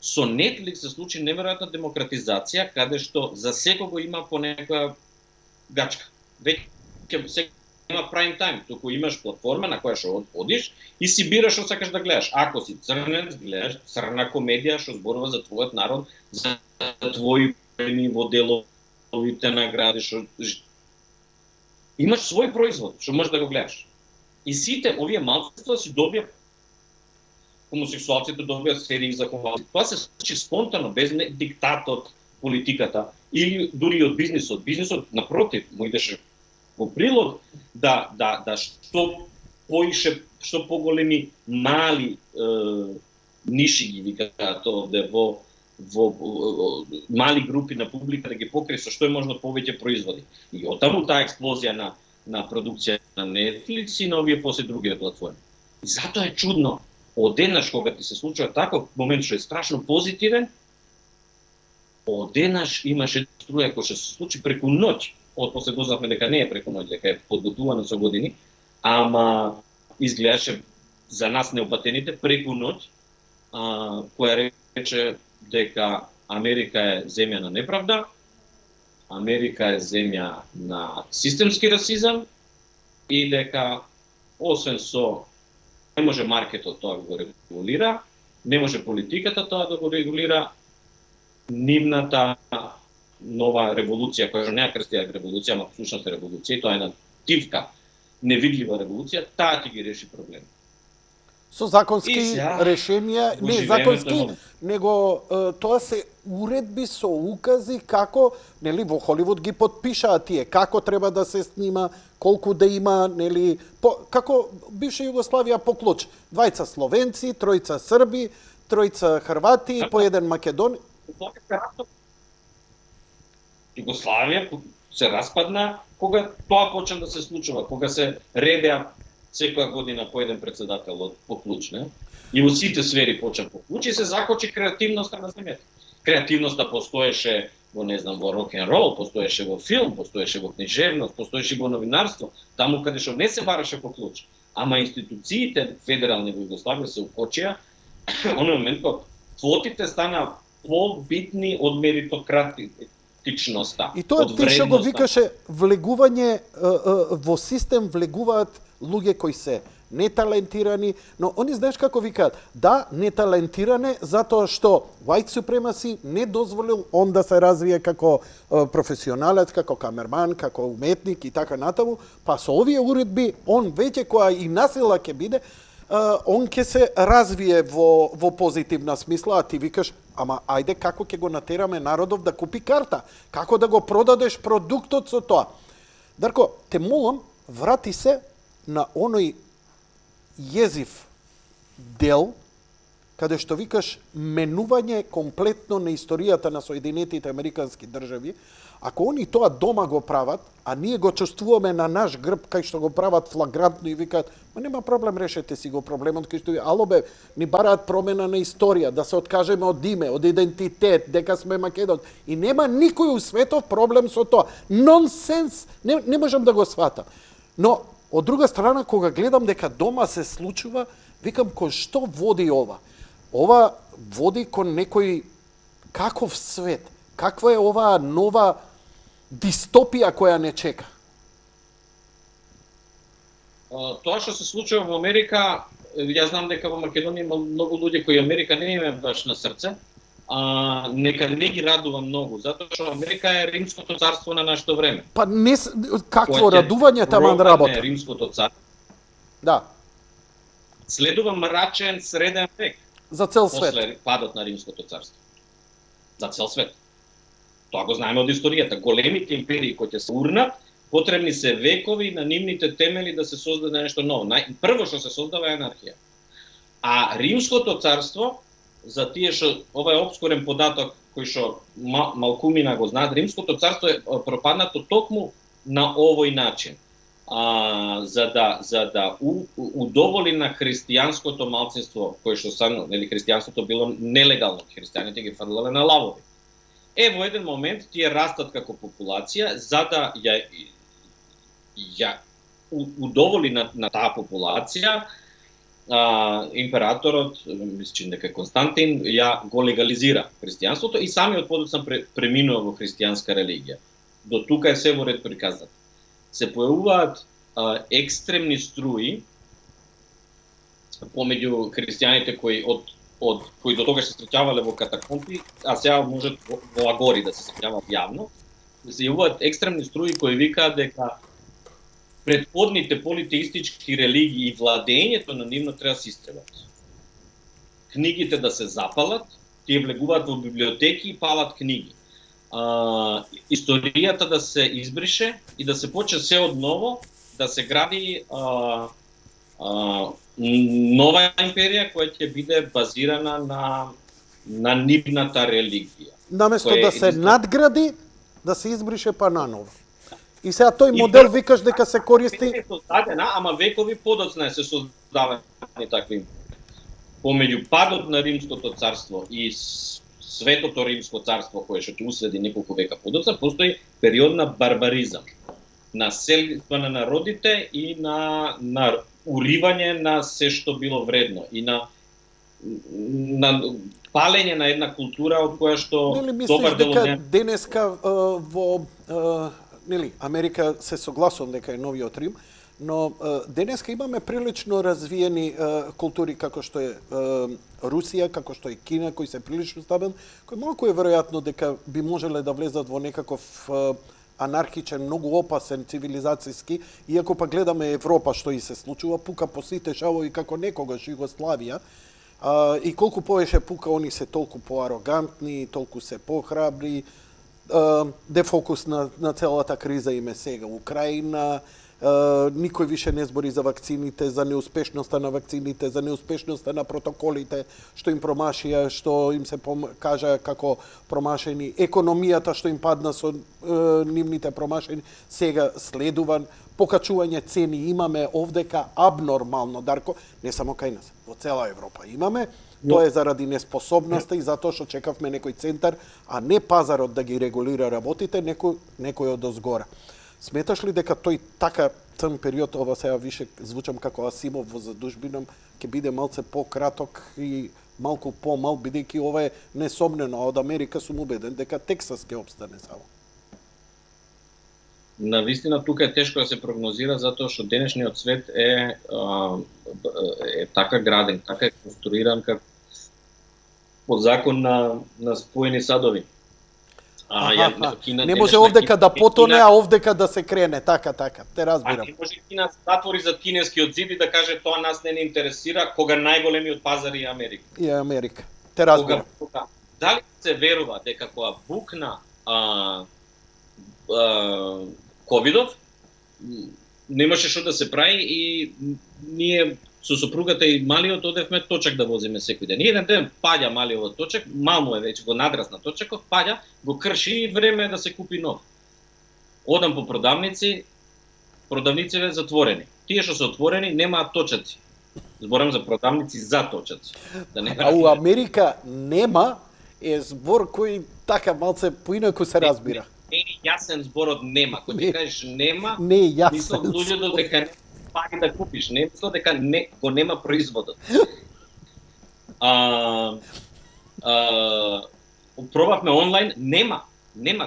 Со Netflix се случи неверојатна демократизација, каде што за секого има по некоја гачка. Веќе има прайм тајм, туку имаш платформа на која што одиш и си бираш што сакаш да гледаш. Ако си црнец, гледаш црна комедија што зборува за твојот народ, за твои премии во деловите награди, што имаш свој производ што можеш да го гледаш. И сите овие малцинства си добија, хомосексуалците добија серии за хомосексуалци. Тоа се случи спонтано, без диктат од политиката или дури од бизнисот. Бизнисот напротив му идеше во прилог да што поише што поголеми мали ниши ги викаат овде во мали групи на публика да ги покрие со што е можно повеќе производи. И оттаму таа експлозија на продукција на Netflix и на овие после другите платформи. И затоа е чудно, одеднаш кога ти се случува таков момент што е страшно позитивен, одеднаш имаше струја која се случи преку ноќ. После дознавме дека не е преку ноќ, дека е подготувано со години, ама изгледаше за нас неопатените преку ноќ, која рече дека Америка е земја на неправда, Америка е земја на системски расизам и дека освен со не може маркетот тоа да го регулира, не може политиката тоа да го регулира, нивната нова револуција, која не е крстија револуција, ама всушност е револуција, и тоа е една тивка, невидлива револуција, таа ќе ги реши проблем. Со законски решенија, не законски, него тоа се уредби со укази како, нели, во Холивуд ги подпишаат тие, како треба да се снима, колку да има, нели, како бивша Југославија по клуч. 2 Словенци, 3 Срби, 3 Хрвати, по 1 Македон. Југославија се распадна кога тоа почна да се случува, кога се редеа секоја година по еден председател по клуч, не? И во сите сфери почна по клуч и се закочи креативноста на земјата. Креативноста постоеше во, не знам, во рок-н-рол, постоеше во филм, постоеше во книжевност, постоеше во новинарство, таму каде што не се бараше по клуч. Ама институциите федерални во Југославија се укочија, оној момент кога квотите стана побитни од меритократичноста. И тоа ти што го викаше влегување во систем, влегуваат луѓе кои се неталентирани, но они знаеш како викаат, да, неталентиране затоа што white supremacy не дозволил он да се развие како професионалец, како камерман, како уметник и така натаму, па со овие уредби он веќе која и насила ќе биде, он ќе се развие во позитивна смисла, а ти викаш, ама ајде како ќе го натераме народов да купи карта, како да го продадеш продуктот со тоа. Дарко, те молам, врати се на оној језив дел, каде што викаш менување комплетно на историјата на Соединетите Американски држави, ако они тоа дома го прават, а ние го чувствуваме на наш грб кај што го прават флагрантно и викаат, ма нема проблем, решете си го проблемот, кај што алобе ни бараат промена на историја, да се откажеме од име, од идентитет, дека сме Македон, и нема никој у светов проблем со тоа. Нонсенс, не можам да го сватам. Но од друга страна, кога гледам дека дома се случува, викам, кон што води ова? Ова води кон некој каков свет? Каква е оваа нова дистопија која не чека? Тоа што се случува во Америка, ја знам дека во Македонија има многу луѓе кои Америка не има баш на срце, нека не ги радува многу, затоа што Америка е римското царство на нашето време. Па не какво радување таман работа. Римското царство. Да. Следува мрачен среден век. За цел свет. После падот на римското царство. За цел свет. Тоа го знаеме од историјата. Големите империи кои ќе се урнат, потребни се векови на нивните темели да се создаде нешто ново. Прво што се создава е анархија. А римското царство, за тие што ова е обскурен податок кој што малкумина го знаат, римското царство е пропаднато токму на овој начин. За да удоволи на христијанското малцинство, кое што сам, нели, христијанството било нелегално, христијаните ги фрлале на лавови. Во еден момент тие растат како популација, за да ја удоволи на таа популација, императорот, мислам дека Константин, ја го легализира христијанството и самиот подоцна преминува во христијанска религија. До тука е се во ред приказано. Се појавуваат екстремни струи помеѓу христијаните кои кои до тогаш се среќавале во катакомби, а сега можат во агори да се среќаваат јавно. Се јавуваат екстремни струи кои викаат дека претходните политеистички религии и владењето на нивно треба да се истребат. Книгите да се запалат, тие влегуваат во библиотеки и палат книги. Историјата да се избрише и да се почне се од ново, да се гради нова империја која ќе биде базирана на нивната религија. Наместо Кој е да се единствено- надгради, да се избрише па наново. И сега тој модел викаш дека се користи... е создадена, ама векови подоцна се создавани такви. Помеѓу падот на Римското царство и Светото Римско царство, кое што ќе уследи неколку века подоцна, постои период на барбаризам, на селитба на народите и на уривање на се што било вредно и на палење на една култура од која што Нели мислиш добар дел од дека неа денеска во нели Америка се согласувам дека е новиот Рим, но денеска имаме прилично развиени култури како што е Русија, како што е Кина, кои се прилично стабилни, кои малку е веројатно дека би можеле да влезат во некаков анархичен, многу опасен цивилизацијски, иако па гледаме Европа што и се случува, пука по сите шавови како некогаш Југославија, и колку повеќе пука, они се толку поарогантни, толку се похрабри, дефокус на целата криза им е сега Украина, никој више не збори за вакцините, за неуспешноста на вакцините, за неуспешноста на протоколите, што им промашија, што им се кажа како промашени, економијата што им падна со нивните промашени, сега следува покачување цени имаме овдека абнормално, Дарко, не само кај нас, во цела Европа имаме. Тоа е заради неспособноста и затоа што чекавме некој центар, а не пазарот да ги регулира работите, некој од озгора. Сметаш ли дека тој така црн период, ова сега више звучам како Асимов во задужбином, ќе биде малце пократок и малку помал, бидејќи ова е несомнено, а од Америка сум убеден дека Тексас ќе обстане само. Навистина тука е тешко да се прогнозира затоа што денешниот свет е така граден, така е конструиран како по закон на споени садови. Кина, не може овдека да потоне, а овдека да се крене, така, те разбирам. Не може Кина затвори за кинескиот зид и да каже тоа нас не интересира, кога најголемиот пазар е Америка. И Америка, те разбирам. Дали се верува дека кога букна ковидов, немаше што да се прави и ние со сопругата и малиот одевме точак да возиме секој ден. И еден ден паѓа малиот точак, мамо е веќе го надрасна точакот, паѓа, го крши и време е да се купи нов. Одам по продавници, продавниците затворени. Тие што се отворени немаат точаци. Зборам за продавници за точаци. Да не а у Америка нема е збор кој така малце поинаку се разбира. Не е јасен зборот нема. Кога ти кажеш нема, не е јасен. Мислам луѓето дека пари да купиш, не мислам дека го нема производот. Пробавме онлайн, нема.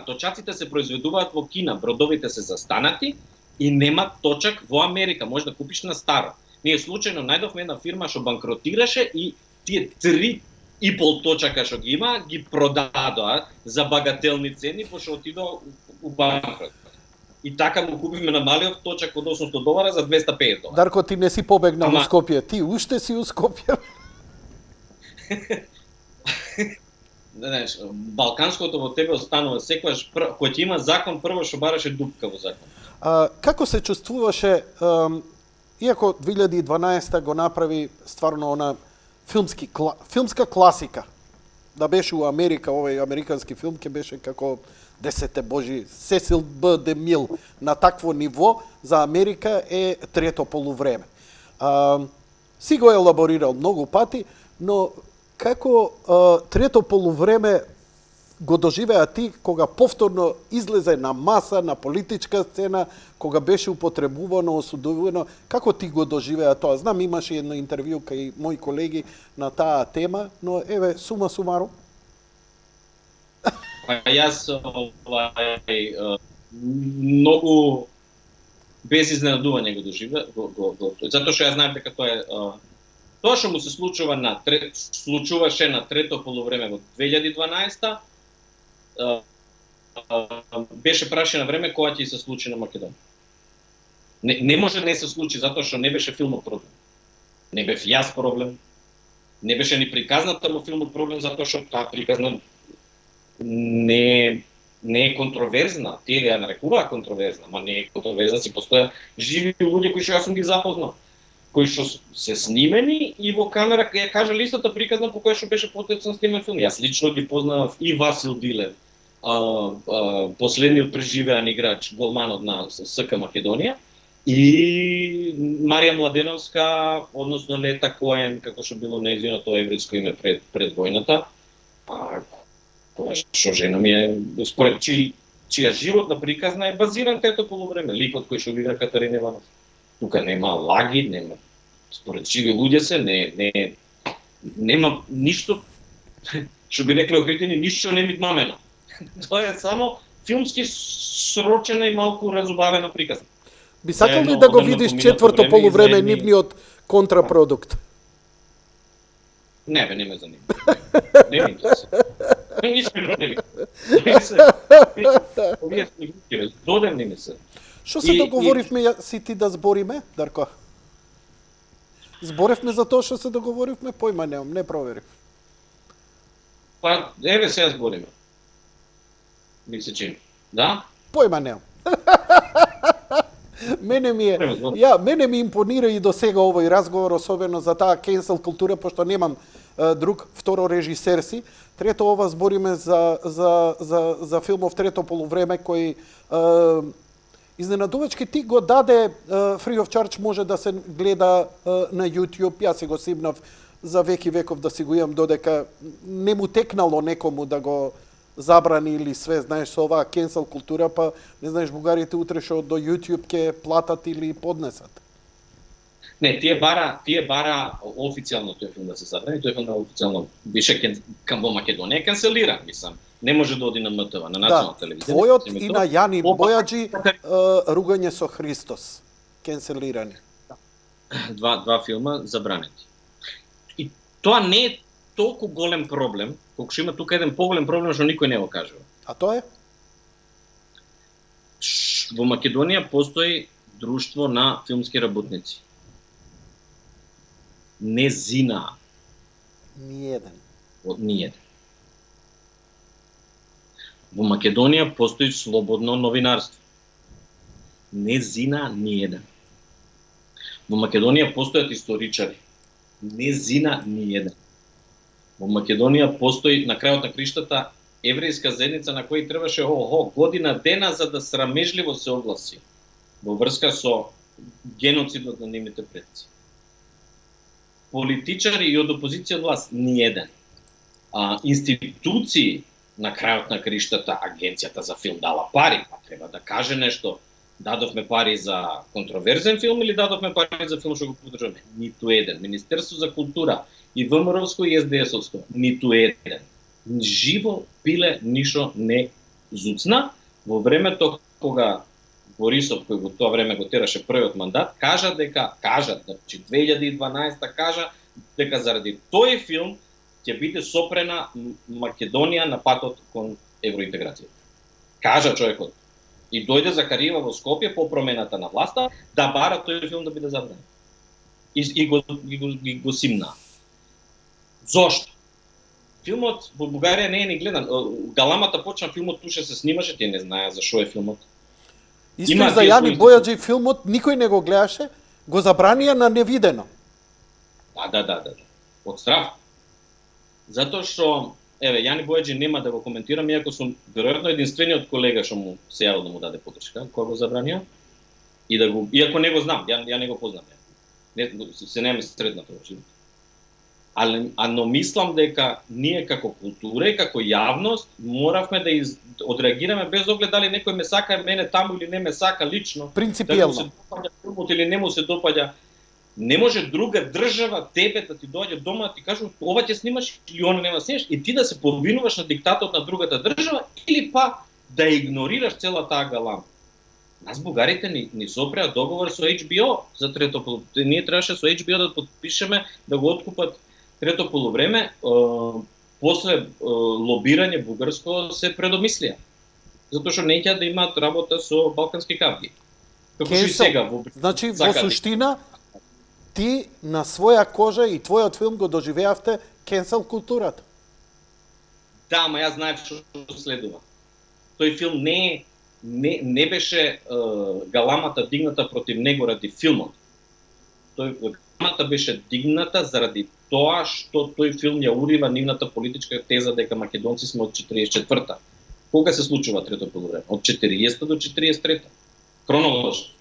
Точаците се произведуваат во Кина, бродовите се застанати и нема точак во Америка, може да купиш на старо. Ние случајно најдовме една фирма што банкротираше и тие 3,5 точака што ги има, ги продадоа за багателни цени, пошто отидоа у банкрот. И така му купивме на малиот точак од $800 за $250. Дарко, ти не си побегнал во Скопје, ти уште си у Скопје. Знаеш, балканското во тебе останува секогаш, кој ќе има закон, прво што бараше дупка во закон. Како се чувствуваше, иако 2012 го направи стварно она филмска класика, да беше у Америка, овој американски филм ќе беше како Десете Божи, Сесил Б. Демил, на такво ниво, за Америка е трето полувреме. Си го елаборирал многу пати, но како трето полувреме го доживеа ти кога повторно излезе на маса, на политичка сцена, кога беше употребувано, осудувано, како ти го доживеа тоа? Знам, имаше едно интервју кај мои колеги на таа тема, но еве, сума сумарум. Јас многу без изненадување го доживеа, затоа што јас знаев дека тоа е тоа што му се случуваше на трето полувреме во 2012 беше прашање на време кога ќе се случи на Македонија. Не може да не се случи затоа што не беше филмот проблем. Не бев јас проблем. Не беше ни приказната во филмот проблем затоа што таа приказна не е контроверзна. Тие ја нарекуваа контроверзна, ама не е контроверзна, си постоја живи луѓе кои што јас сум ги запознал. кои што се снимени и во камера ја кажа листата приказна по која што беше потецен снимен филм. Јас лично ги познавав и Васил Дилев, последниот преживеан играч, голманот на СК Македонија, и Марија Младеновска, односно Лета Коен, како што било нејзиното еврејско име пред војната. Која што жена ми е, според чија животна приказна е базиран трето полувреме. Ликот кој што игра Катарина Иванов. Тука нема лаги, нема, според живи луѓе се, нема ништо, што би рекле охритени, ништо не ми мамено. Тоа е само филмски срочена и малку разубавена приказна. Би сакал ли да го видиш четврто полувреме нивниот контрапродукт? Не бе, не ме занима. Не ми интересува. Овие снимки, додевни ми се. Што се договоривме си ти да збориме, Дарко? Зборевме за тоа што се договоривме, појма немам, не проверив. Па, еве сега збориме. Ми се чини. Да? Појма немам. Мене ми импонира и до сега овој разговор, особено за таа cancel култура, пошто немам друг второ режисер си. Трето, ова збориме за филмов Трето полувреме, кој изненадувачки ти го даде Free of Charge, може да се гледа на YouTube. Јас си го симнав за веки веков да си го имам, додека не му текнало некому да го забрани или све, знаеш, со оваа cancel култура, па не знаеш бугарите утре што до YouTube ќе платат или поднесат. Не, тие бара официјално тој филм да се забрани, тој филм официјално беше кам во Македонија канцелиран, мислам. Не може да оди на МТВ, на национална телевизија. Твојот и на Јани Бојаджи Ругање со Христос канцелирани. Два филма забранети. И тоа не е толку голем проблем, колку што има тука еден поголем проблем што никој не го кажува. А тоа е? Во Македонија постои друштво на филмски работници. Не зина. Ниеден. Во Македонија постои слободно новинарство. Не зина ниеден. Во Македонија постојат историчари. Не зина ниеден. Во Македонија постои на крајот на криштата еврејска заедница на кој требаше година дена за да срамежливо се огласи во врска со геноцидот на нивните предци. Политичари и од опозиција од власт ниеден. Институции на крајот на криштата, Агенцијата за филм дала пари, па треба да каже нешто. Дадовме пари за контроверзен филм или дадовме пари за филм што го поддржуваме? Ниту еден. Министерство за култура и ВМРО-вско и СДС-овско, ниту еден. Живо пиле ништо не зуцна во времето кога Борисов, кој во тоа време го тераше првиот мандат, кажа, значи 2012 кажа дека заради тој филм ќе биде сопрена Македонија на патот кон евроинтеграција. Кажа човекот. И дојде за Кариева во Скопје по промената на власта да бара тој филм да биде забранен. И го симна. Зошто? Филмот во Бугарија не е ни гледан. Галамата почна, филмот туше се снимаше, тие не знаеа за што е филмот. Исто и за Јани Бојаджи филмот никој не го гледаше, го забранија на невидено. Да. Од страх. Затоа што, еве, Јани Бојаджи нема да го коментирам, иако сум веројатно единствениот колега што му се јавил да му даде поддршка, кога го забранија. И да го, иако не го знам, ја не го познам. Се немаме средната во живот. Но мислам дека ние како култура и како јавност моравме да одреагираме без оглед дали некој ме сака мене таму или не ме сака лично. Принципиелно. Дали му се допаѓа филмот или не му се допаѓа. Не може друга држава тебе да ти доаѓа дома да ти кажува ова ќе снимаш или она нема снимаш и ти да се повинуваш на диктатот на другата држава или па да игнорираш цела таа галама. Нас бугарите ни сопреа договор со HBO за трето полувреме. Ние требаше со HBO да подпишеме да го откупат Трето полувреме, после лобирање бугарско се предомислија. Затоа што неќа да имаат работа со балкански кавги. Како што и сега значи во суштина ти на своја кожа и твојот филм го доживеавте cancel културата. Да, ама јас знаев што следува. Тој филм не беше галамата дигната против него ради филмот. Галамата беше дигната заради тоа што тој филм ја урива нивната политичка теза дека македонци сме од 44-та. Кога се случува трето полувреме? Од 40-та до 43-та. Хронолошно.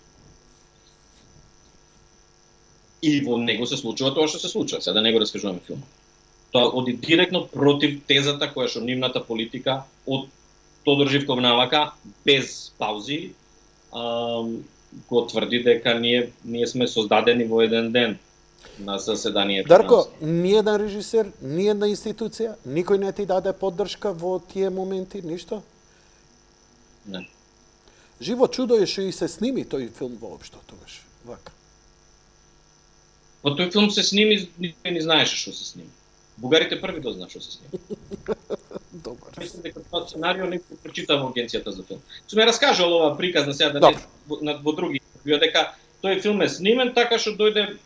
И во него се случува тоа што се случува. Сега да не го раскажуваме филмот. Тоа оди директно против тезата која што нивната политика од Тодор Живков навака, без паузи, го тврди дека ние сме создадени во еден ден на заседанието. Дарко, ниеден режисер, ниедна институција, никој не ти даде поддршка во тие моменти, ништо? Не. Живо чудо е што и се сними тој филм воопшто тогаш. Вака. По тој филм се сними, никој не знаеше што се сними. Бугарите први да знаат што се сними. Добар. Мислам дека тоа сценарио не го прочита во агенцијата за филм. Сум ја раскажал ова приказна сега да не во други дека тој филм е снимен така што дојде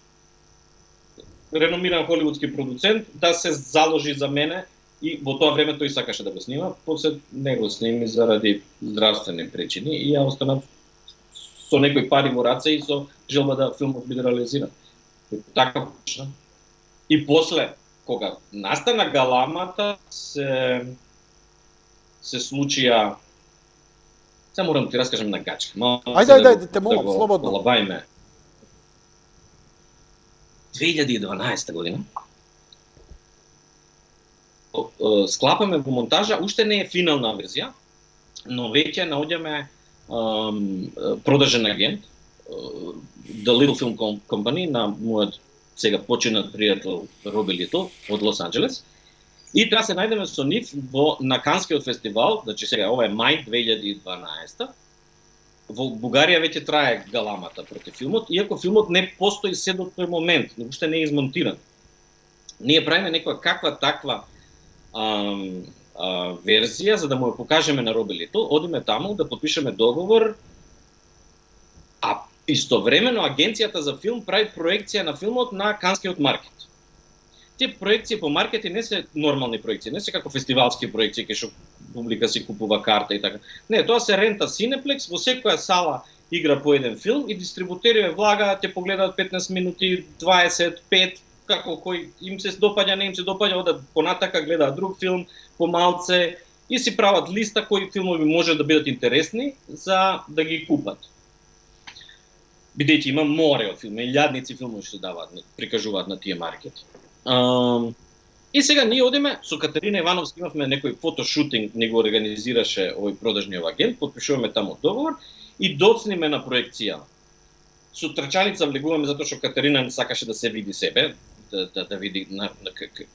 реномиран холивудски продуцент да се заложи за мене и во тоа време тој сакаше да го снима, после не го сними заради здравствени причини и ја останав со некои пари во раце и со желба да филмот биде реализиран. Така почна. И после кога настана Галамата се случија. Сега морам да ти раскажам на гачка. Ајде, те молам, слободно. Лабајме. 2012 година склапаме во монтажа, уште не е финална верзија, но веќе наоѓаме продажен агент, The Little Film Company, на мојот сега починат пријател Роби Литл од Лос Анџелес. И треба се најдеме со нив на Канскиот фестивал, значи сега ова е мај 2012. Во Бугарија веќе трае Галамата против филмот, иако филмот не постои се до тој момент, уште не е измонтиран. Ние правиме некоја каква таква верзија за да му ја покажеме на Роби Литл, одиме таму да подпишеме договор, а истовремено агенцијата за филм прави проекција на филмот на Канскиот маркет. Тие проекции по маркети не се нормални проекции, не се како фестивалски проекции кај што публика си купува карта и така. Не, тоа се рента Cineplex, во секоја сала игра по еден филм и дистрибутери влагаат, те погледаат 15 минути, 20, 5, како кој им се допаѓа, не им се допаѓа, одат понатака, гледаат друг филм, помалце и си прават листа кои филмови може да бидат интересни за да ги купат. Бидејќи има море од филми, илјадници филмови што даваат, прикажуваат на тие маркети. И сега ние одиме со Катерина Ивановска, имавме некој фотошутинг, не го организираше овој продажниот агент, подпишуваме таму договор и доцниме на проекција. Со трчаница влегуваме затоа што Катерина не сакаше да се види себе, да види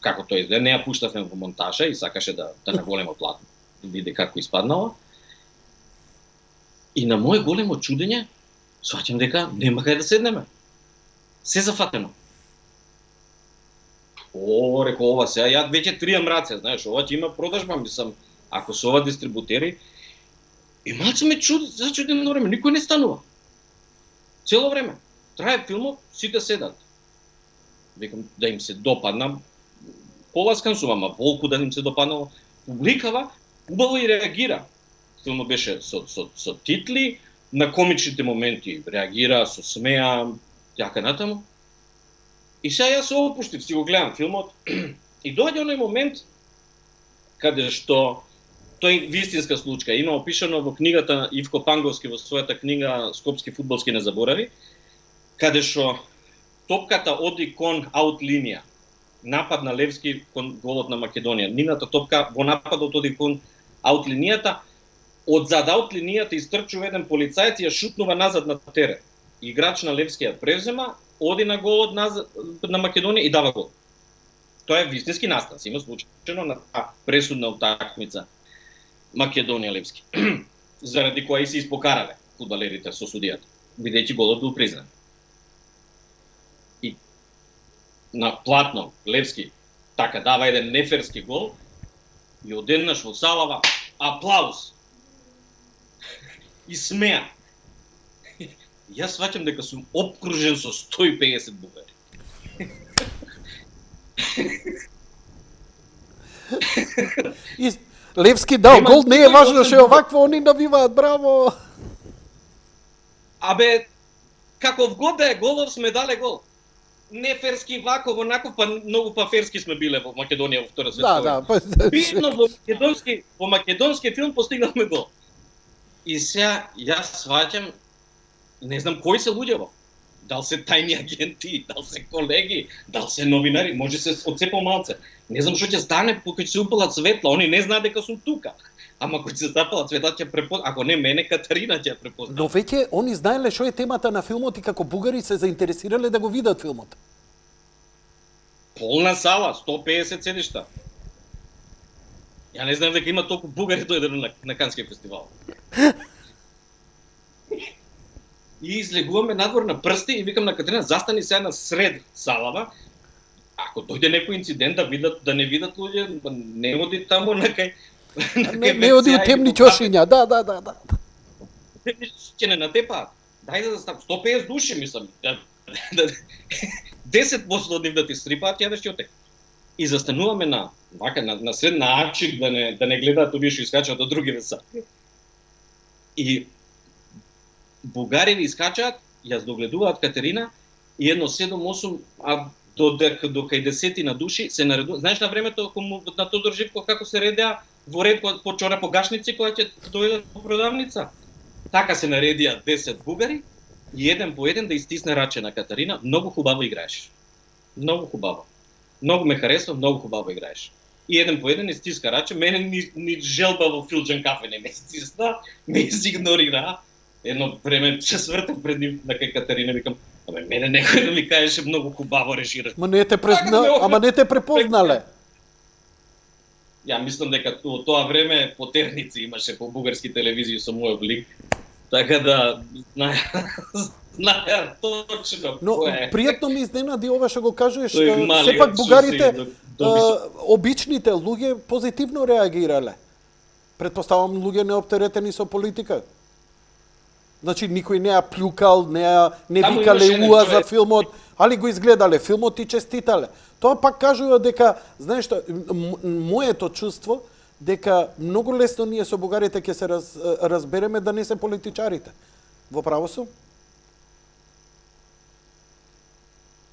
како тоа изгледа. Не ја пуштавме во монтажа и сакаше да на големо платно да види како испаднала. И на моје големо чудење сваќам дека нема кај да седнеме. Се зафатено. Рекол ова сега, ја веќе тријам раце, знаеш, ова ќе има продажба, мислам, ако се ова дистрибутери. И малце ме зачудено време, никој не станува. Цело време. Трае филмот, сите седат. Викам да им се допадна. Поласкан сум, ама волку да им се допаднало. Публикава, убаво и реагира. Филмот беше со титли, на комичните моменти реагира, со смеа, така натаму. И сега јас се опуштив, си го гледам филмот и доаѓа оној момент каде што тој вистинска случка има опишано во книгата на Ивко Панговски во својата книга Скопски фудбалски незаборави, каде што топката оди кон аут линија. Напад на Левски кон голот на Македонија. Нивната топка во нападот оди кон аут линијата, од зад аут линијата истрчува еден полицаец и ја шутнува назад на терен. Играч на Левски ја превзема, оди на голот на Македонија и дава гол. Тоа е вистински настан, има случајно на пресудна утакмица Македонија-Левски. Заради која и се испокараве фудбалерите со судијата, бидејќи голот бил признан. И на платно Левски така дава еден неферски гол и одеднаш во салава аплауз. И смеа. Јас сваќам дека сум обкружен со 150 бугари. И Левски дал гол, не е важно што е овакво, они навиваат, браво. Абе, каков год да е голов, сме дале гол. неферски ваков, онаков, па многу ферски сме биле во Македонија во Втора Да, светска да. војна. Битно во македонски филм постигнавме гол. И сега јас сваќам, не знам кои се луѓето. Дал се тајни агенти, дал се колеги, дал се новинари, може се од се помалце. Не знам што ќе стане кога ќе се упалат светла, они не знаат дека сум тука. Ама кога се запалат светла ќе препозна, ако не мене, Катарина ќе препозна. Но веќе они знаеле што е темата на филмот и како бугари се заинтересирале да го видат филмот. Полна сала, 150 седишта. Ја не знам дека има толку бугари дојдено на Кански фестивал. И излегуваме надвор на прсти и викам на Катерина, застани сега на сред салава. Ако дојде некој инцидент да не видат луѓе, не оди таму на кај Не оди у темни ќошиња, да. Ќе не натепаат. Дајде да стап 150 души, мислам. 10% од нив да ти стрипаат, ја да ќе отек. И застануваме на сред на арчик да не гледаат овие што искачаат од други веса. И бугари искачаат, јас догледуваат Катерина и едно 7-8, а до кај 10 на души се наредуваат. Знаеш на времето на Тодор Живков како се редеа во ред по чорапогашници кои ќе дојдат во продавница. Така се наредија 10 бугари и еден по еден да истисне раче на Катерина. Многу хубаво играеш. Многу хубаво. Многу ме харесва, многу хубаво играеш. И еден по еден истиска раче, мене ни желба во филџан кафе не ме истисна, ме изигнорира. Едно време се свртев пред нив на кај Катерина, викам, абе мене некој да ми кажеше многу хубаво режираш. Ама не те препознале. Ја мислам дека во тоа време потерници имаше по бугарски телевизии со мој облик. Така да знаеа точно Но кој е. пријатно ми изненади ова што го кажуваш, Тој малиот сепак што бугарите, се обичните луѓе позитивно реагирале. Предпоставам луѓе неоптеретени со политика. Значи никој не ја плюкал, не Таму викале имаше еден уа за човек. филмот, али го изгледале филмот и честитале. Тоа пак кажува дека, знаеш што, моето чувство дека многу лесно ние со бугарите ќе се разбереме да не се политичарите. Во право сум?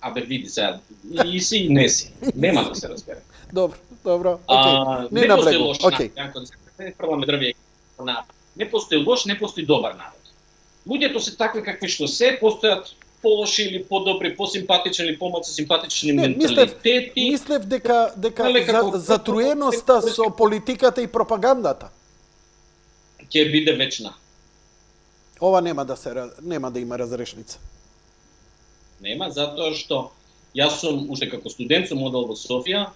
Абе види сега, и си и не си. Нема да се разбере. Добро, окей. Не Не постои наблегу, лош окей. народ. Прва дрвие народ. Не постои лош, не постои добар народ. Луѓето се такви какви што се, постојат полоши или подобри, посимпатични или помалку симпатични менталитети. Мислев дека Леле, како- затруеноста со политиката и пропагандата. Ќе биде вечна. Ова нема да има разрешница. Нема, затоа што јас сум уште како студент сум одел во Софија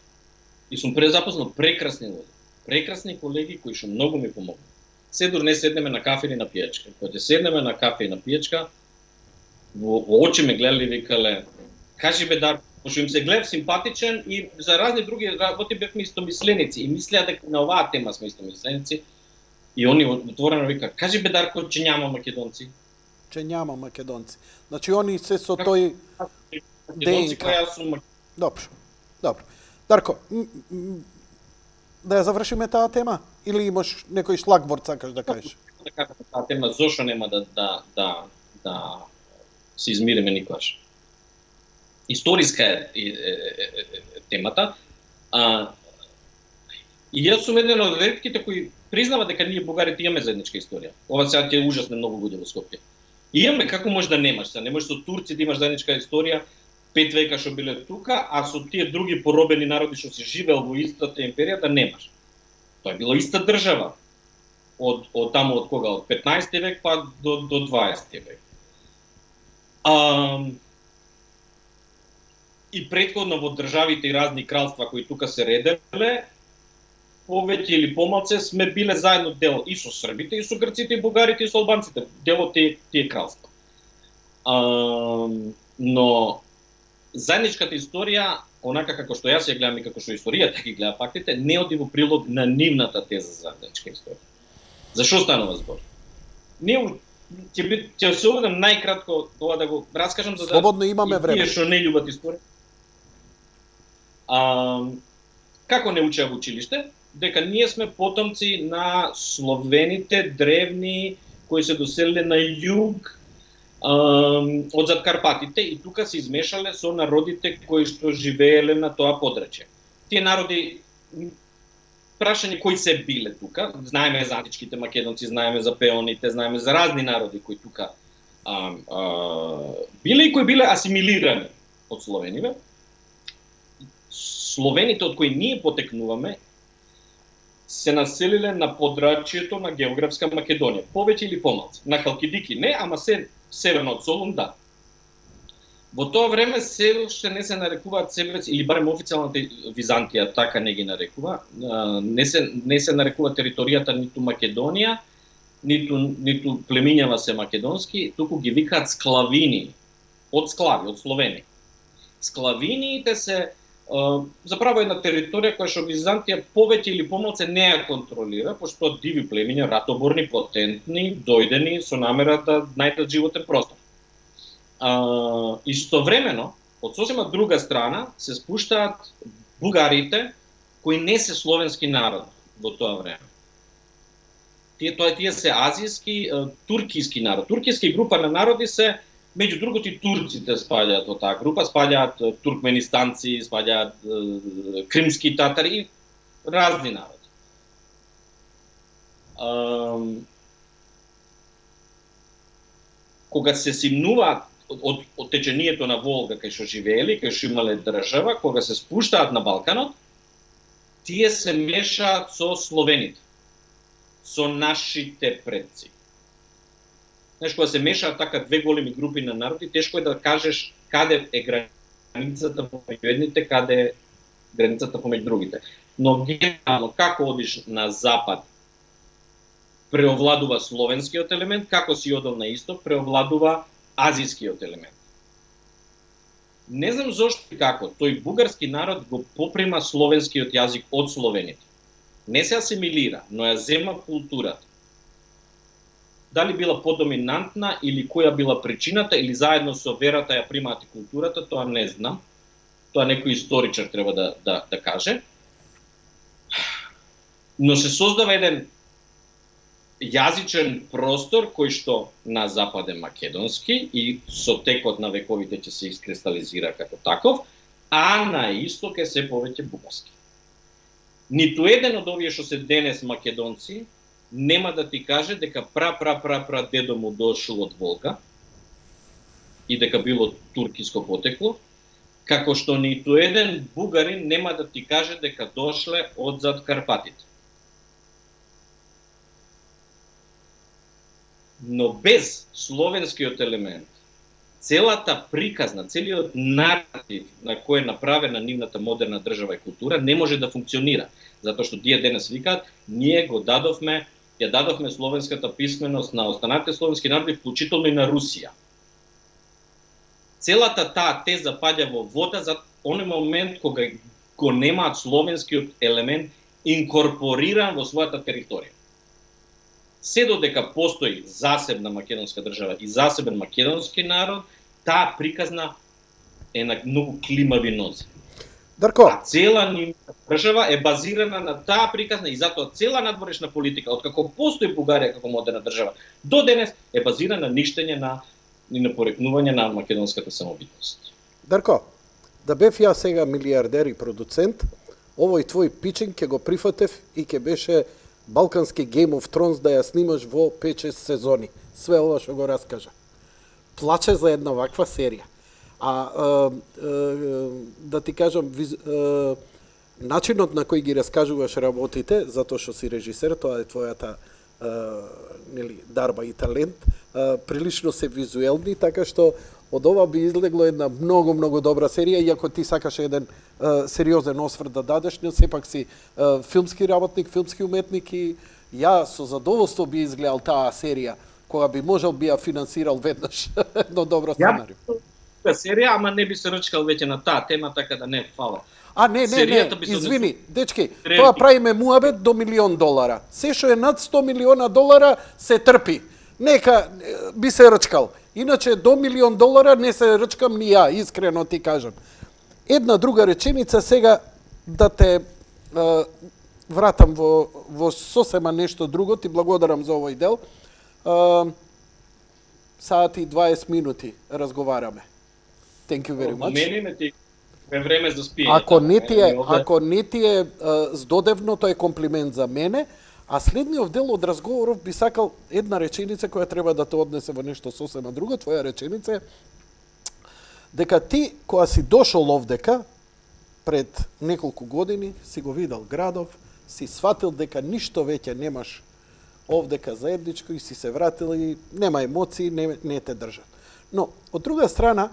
и сум презапознал прекрасни луѓе. Прекрасни колеги кои што многу ми помогнаа. Седор не седнеме на кафе или на пијачка. Кога ќе седнеме на кафе и на пијачка, во очи ме гледали и викале, кажи бе Дарко, пошто им се гледав симпатичен и за разни други работи бевме истомисленици и мислеа дека на оваа тема сме истомисленици. И они отворено вика, кажи бе Дарко, че няма македонци. Че няма македонци. Значи они се со тој Македонци ДНК. кои јас сум Добро. Дарко, да ја завршиме таа тема или имаш некој шлагворд сакаш да кажеш? да кажам таа тема, зошто нема да се измириме никогаш. Историска е темата. И јас сум еден од ретките кои признава дека ние бугарите имаме заедничка историја. Ова сега ќе е ужасно многу луѓе во Скопје. Имаме, како може да немаш, не можеш со турци да имаш заедничка историја, 5 века што биле тука, а со тие други поробени народи што се живеел во истата империја да немаш. Тоа е било иста држава. Од таму од кога? Од 15 век па до 20 век. И претходно во државите и разни кралства кои тука се ределе, повеќе или помалце сме биле заедно дел и со србите, и со грците, и бугарите, и со албанците, дел од тие кралства. Но заедничката историја, онака како што јас ја гледам и како што историјата ги гледа фактите, не оди во прилог на нивната теза за заедничка историја. За што станува збор? Ќе се обидам најкратко ова да го раскажам за да Слободно имаме време. Тие што не љубат историја. Како не учеа во училиште? Дека ние сме потомци на словените древни кои се доселиле на југ од зад Карпатите и тука се измешале со народите кои што живееле на тоа подрачје. Тие народи, прашање кои се биле тука, знаеме за античките македонци, знаеме за пеоните, знаеме за разни народи кои тука биле и кои биле асимилирани од словениве. Словените од кои ние потекнуваме се населиле на подрачјето на географска Македонија, повеќе или помалку. На Халкидики не, ама се северно од Солун да. Во тоа време се уште не се нарекуваат себе, или барем официјалната Византија така не ги нарекува, не се нарекува територијата ниту Македонија, ниту племињава се македонски, туку ги викаат склавини, од склави, од словени. Склавиниите се заправо една територија која што Византија повеќе или помалку не ја контролира, пошто диви племиња, ратоборни, потентни, дојдени со намера да најдат животен простор. Истовремено, од сосема друга страна, се спуштаат бугарите, кои не се словенски народ во тоа време. Тие се азијски, туркиски народ. Туркиски група на народи се, меѓу другото и турците спаѓаат во таа група, спаѓаат туркменистанци, спаѓаат кримски татари и разни народи. Кога се симнуваат од течението на Волга кај што живеели, кај што имале држава, кога се спуштаат на Балканот, тие се мешаат со словените, со нашите предци. Знаеш, кога се мешаат така две големи групи на народи, тешко е да кажеш каде е границата помеѓу едните, каде е границата помеѓу другите. Но генерално, како одиш на запад, преовладува словенскиот елемент, како си одел на исток, преовладува азијскиот елемент. Не знам зошто и како, тој бугарски народ го поприма словенскиот јазик од словените. Не се асимилира, но ја зема културата. Дали била подоминантна или која била причината, или заедно со верата ја примаат и културата, тоа не знам. Тоа некој историчар треба да каже. Но се создава еден јазичен простор кој што на запад е македонски и со текот на вековите ќе се искристализира како таков, а на исток е се повеќе бугарски. Ниту еден од овие што се денес македонци нема да ти каже дека дедо му дошол од Волга и дека било туркиско потекло, како што ниту еден бугарин нема да ти каже дека дошле од зад Карпатите. Но без словенскиот елемент, целата приказна, целиот наратив на кој е направена нивната модерна држава и култура не може да функционира, затоа што тие денес викаат, ние го дадовме, ја дадовме словенската писменост на останатите словенски народи, вклучително и на Русија. Целата таа теза паѓа во вода за оној момент кога го немаат словенскиот елемент инкорпориран во својата територија. Се додека постои засебна македонска држава и засебен македонски народ, таа приказна е на многу климави нози. Дарко, А цела нивна држава е базирана на таа приказна и затоа цела надворешна политика, откако постои Бугарија како модерна држава, до денес е базирана на ништење и на порекнување на македонската самобитност. Дарко, да бев ја сега милиардер и продуцент, овој твој пичинг ќе го прифатев и ќе беше Балкански Game of Thrones да ја снимаш во 5-6 сезони. Све ова што го раскажа. Плаче за една ваква серија. Да ти кажам, начинот на кој ги раскажуваш работите, затоа што си режисер, тоа е твојата дарба и талент, прилично се визуелни, така што од ова би излегло една многу добра серија, иако ти сакаш еден сериозен осврт да дадеш, но сепак си филмски работник, филмски уметник и ја со задоволство би изгледал таа серија, кога би можел би ја финансирал веднаш едно добро сценарио. Серија, ама не би се рачкал веќе на таа тема, така да не фала. Не, извини, дечки, тоа правиме муабет до $1.000.000. Се што е над $100 милиона се трпи. Нека би се рчкал. Иначе до $1.000.000 не се рчкам ни ја, искрено ти кажам. Една друга реченица сега да те вратам во сосема нешто друго, ти благодарам за овој дел. сат и 20 минути разговараме. Thank you very Во much. мене ме ти е време за спиење. Ако не ти е здодевно, тоа е комплимент за мене, а следниот дел од разговоров би сакал една реченица која треба да те однесе во нешто сосема друго. Твоја реченица е дека ти, кога си дошол овдека, пред неколку години, си го видел градов, си сватил дека ништо веќе немаш овдека заедничко и си се вратил и нема емоции, не те држат. Но, од друга страна,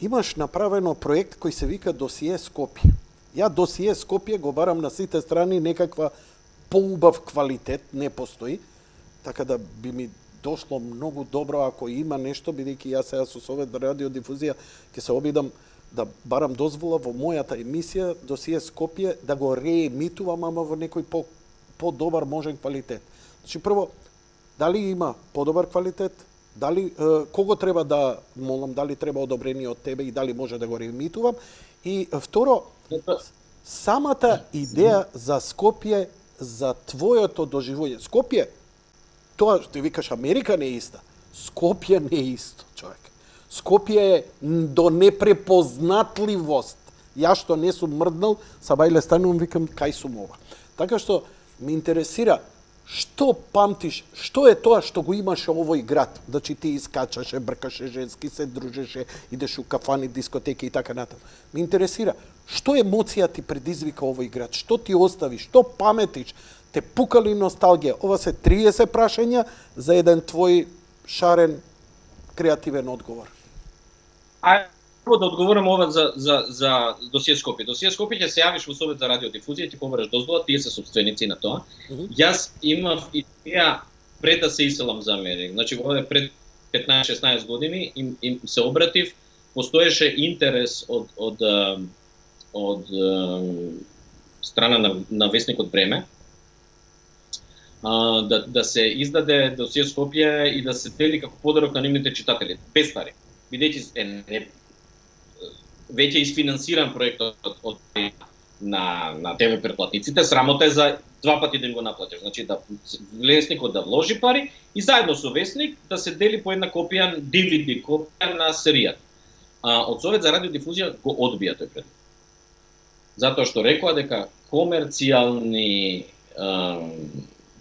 имаш направено проект кој се вика Досие Скопје. Ја Досие Скопје го барам на сите страни, некаква поубав квалитет не постои, така да би ми дошло многу добро ако има нешто, бидејќи јас сега со Совет за радиодифузија ќе се обидам да барам дозвола во мојата емисија Досие Скопје да го реемитувам, ама во некој по-добар можен квалитет. Значи, прво, дали има подобар квалитет? Дали кого треба да молам, дали треба одобрение од тебе и дали може да го реемитувам? И второ, самата идеја за Скопје, за твоето доживување. Скопје, тоа што ти викаш Америка не е иста. Скопје не е исто, човек. Скопје е до непрепознатливост. Јас што не сум мрднал, са бајле станувам, викам кај сум ова. Така што ме интересира што памтиш, што е тоа што го имаше овој град? Значи ти искачаше, бркаше женски, се дружеше, идеш у кафани, дискотеки и така натаму. Ме интересира што емоција ти предизвика овој град? Што ти остави? Што паметиш? Те пука ли носталгија? Ова се 30 прашања за еден твој шарен, креативен одговор. Да одговорам ова за Досие Скопје. Досие Скопје ќе се јавиш во Совет за радиодифузија, ќе побереш дозвола, тие се сопственици на тоа. Јас имав идеја пред да се иселам за Америка. Значи, овде пред 15-16 години им се обратив, постоеше интерес од страна на весникот Време, да се издаде Досие Скопје и да се дели како подарок на нивните читатели, без пари. Бидејќи веќе isfinansиран проектот на ТВ претплатниците, срамота е за два пати да им го наплатиш. Значи да весникот да вложи пари и заедно со весник да се дели по една копија, DVD копија на серијата. Од Совет за радиодифузија го одбија тој предлог. Затоа што рекоа дека комерцијални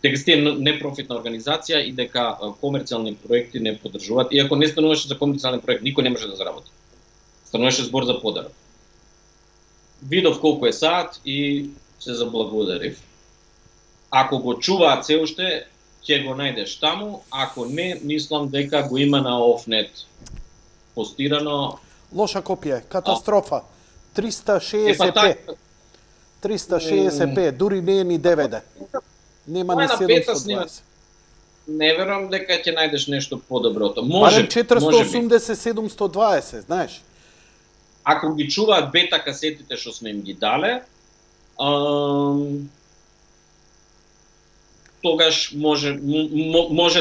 дека сте непрофитна организација и дека комерцијални проекти не поддржуваат. Иако не стануваше за комерцијален проект, никој не може да заработи. Стануваше збор за подарок. Видов колку е саат и се заблагодарив. Ако го чуваат се уште, ќе го најдеш таму. Ако не, мислам дека го има на Офнет постирано. Лоша копија, катастрофа. 360p. 360p, дури не е ни DVD. Нема ни 720. Не верувам дека ќе најдеш нешто подоброто. Барем 480-720, знаеш. Ако ги чуваат бета касетите што сме им ги дале, тогаш може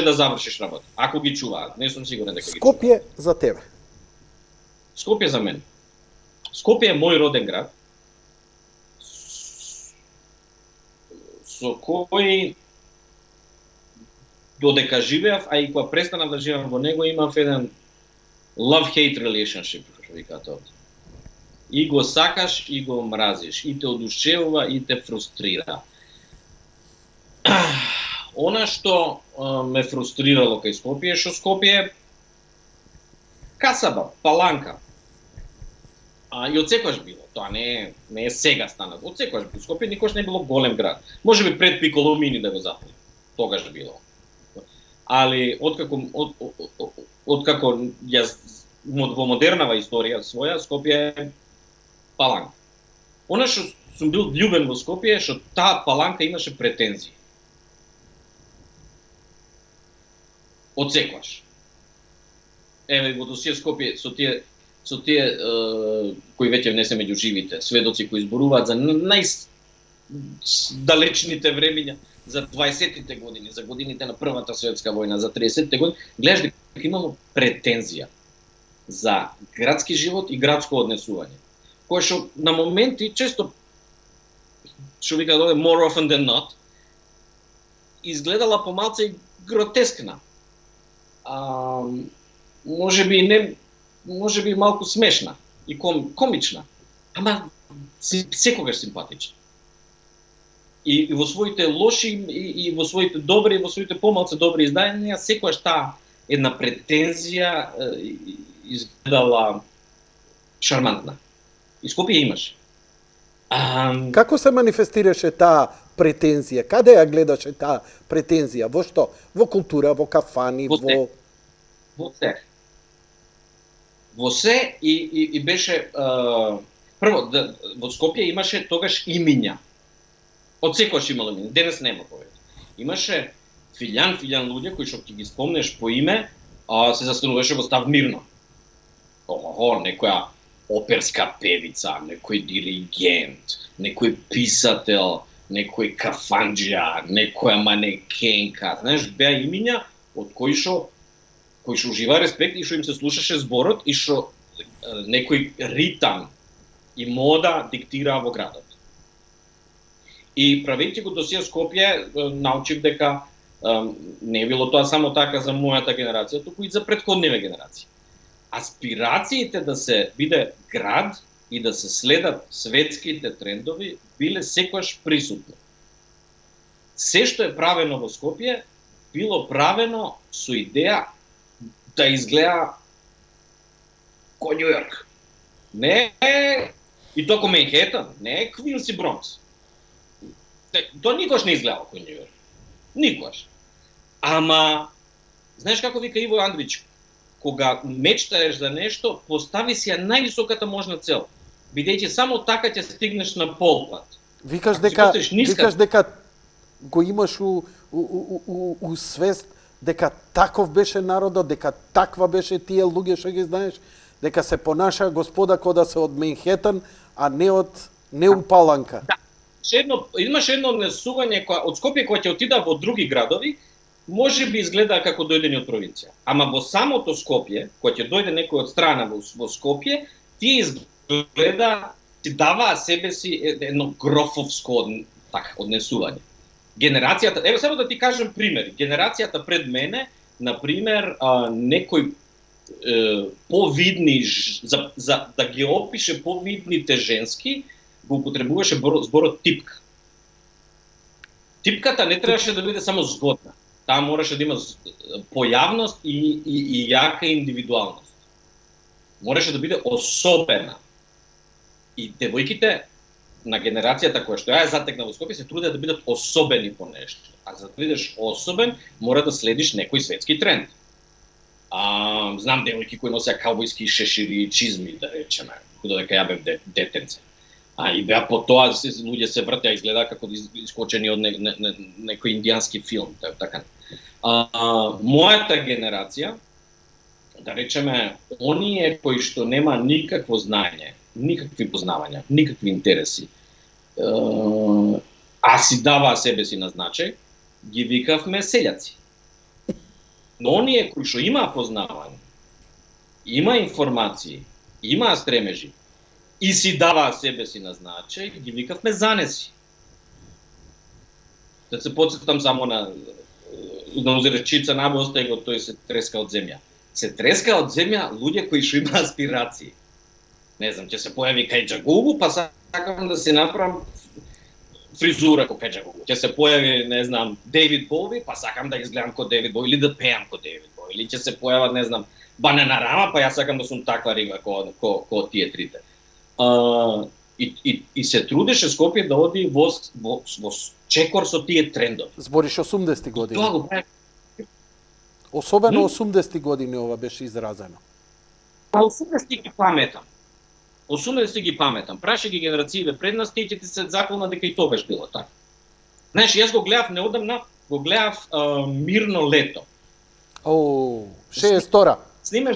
да завршиш работа. Ако ги чуваат, не сум сигурен дека ги чуваат. Скопје за тебе. Скопје за мене. Скопје е мој роден град, со кој додека живеав, а и кога престанав да живеам во него, имав еден love-hate relationship, што викаат овде. И го сакаш, и го мразиш, и те одушевува, и те фрустрира. Она што ме фрустрирало кај Скопје, што Скопје е касаба, паланка. И од секогаш било, тоа не е сега станат. Од секогаш било. Скопје никош не било голем град. Може би пред Пиколомини да го запали. Тогаш било. Али откако јас во модернава историја своја, Скопје е паланка. Она што сум бил љубен во Скопје е што таа паланка имаше претензии. Од секогаш. Еве во Досие Скопје со тие кои веќе не се меѓу живите, сведоци кои зборуваат за најдалечните времиња, за 20-тите години, за годините на Првата светска војна, за 30-тите години, гледаш дека имало претензија за градски живот и градско однесување. Кој што на моменти често што вика дојде more often than not изгледала помалку и гротескна. може би малку смешна и комична, ама секогаш симпатична. И во своите лоши и во своите добри и во своите помалку добри издања секогаш таа една претензија изгледала шармантна. И Скопје имаше. Како се манифестираше таа претензија? Каде ја гледаше таа претензија? Во што? Во култура, во кафани, Во се. Во се и беше прво во Скопје имаше тогаш имиња. Од секојаш имало имиња. Денес нема повеќе. Имаше филјан луѓе кои што ќе ги спомнеш по име, се застануваше во став мирно. Некоја оперска певица, некој диригент, некој писател, некој кафанџија, некоја манекенка, знаеш, беа имиња од кои што ужива респект и што им се слушаше зборот и што некој ритам и мода диктираа во градот. И правејќи го досија Скопје, научив дека не било тоа само така за мојата генерација, туку и за претходниве генерации. Аспирациите да се биде град и да се следат светските трендови биле секогаш присутни. Се што е правено во Скопје било правено со идеја да изгледа ко Њу Јорк. Не и токо Менхетан, не Квинс и Бронкс. Тоа никош не изгледа ко Њу Јорк. Никош. Ама, знаеш како вика Иво Андрич, кога мечтаеш за нешто, постави си ја највисоката можна цел, бидејќи само така ќе стигнеш на полпат. Викаш дека го имаш у свест дека таков беше народот, дека таква беше тие луѓе што ги знаеш, дека се понаша господа кода се од Менхетан, а не у Паланка. Да. Имаше едно однесување од Скопје која ќе отида во други градови, може би изгледа како дојдени од провинција. Ама во самото Скопје, кога ќе дојде некој од страна во Скопје, тие изгледа, ти даваа себе си едно грофовско однесување. Генерацијата, ево само да ти кажем примери. Генерацијата пред мене, на пример, некој повидни, за да ги опише повидните женски, го употребуваше зборот типка. Типката не требаше да биде само згодна. Таа мораше да има појавност и јака индивидуалност. Мораше да биде особена. И девојките на генерацијата која што ја затекна во Скопје се трудеа да бидат особени по нешто. А за да бидеш особен, мора да следиш некој светски тренд. Знам девојки кои носеа каубојски шешири и чизми, да речеме, додека ја бев детенце. И беа по тоа луѓе се вртеа, изгледа како искочени од некој индијански филм, така. Мојата генерација, да речеме, оние кои што нема никакво знаење, никакви познавања, никакви интереси, а си даваа себе си на значај, ги викавме селјаци. Но оние кои што имаа познавање, има информации, имаа стремежи, и си даваа себе си на значај, ги викавме занеси. Да се подсетам само на узречица на Бостего, тој се треска од земја. Се треска од земја луѓе кои што има аспирации. Не знам, ќе се појави Кајџагугу, па сакам да се направам фризура ко Кајџагугу. Ќе се појави, не знам, Дейвид Боуи, па сакам да изгледам ко Дейвид Боуи или да пеам ко Дейвид Боуи. Или ќе се појава, не знам, Бананарама, па јас сакам да сум таква риба ко тие трите. И се трудеше Скопје да оди во чекор со тие трендови. Збориш 80-ти години. Тоа го прави. Особено 80-ти години ова беше изразено. 80-ти ги паметам. 80-ти ги паметам. Праши ги генерациите пред нас, тие ќе ти се заклона дека и тоа беше било така. Знаеш, јас го гледав неодамна, го гледав Мирно лето. 62-ра. Снимаш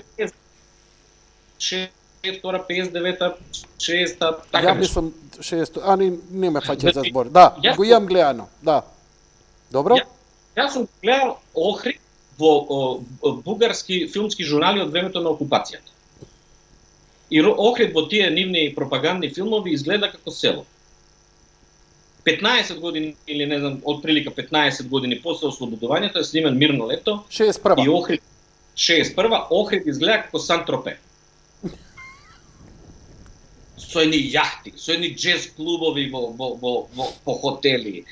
62-ра, 59-та, 60-та, така Ја мислам 60-та, не ме фаќа за збор. Да, го имам гледано, да. Добро? Јас сум гледал Охрид во бугарски филмски журнали од времето на окупацијата. И Охрид во тие нивни пропагандни филмови изгледа како село. 15 години, или не знам, од прилика 15 години после ослободувањето е снимен Мирно лето. 61-ва. И Охрид 61 Охрид изгледа како Сан-Тропе. Со едни јахти, со едни джез клубови по хотели.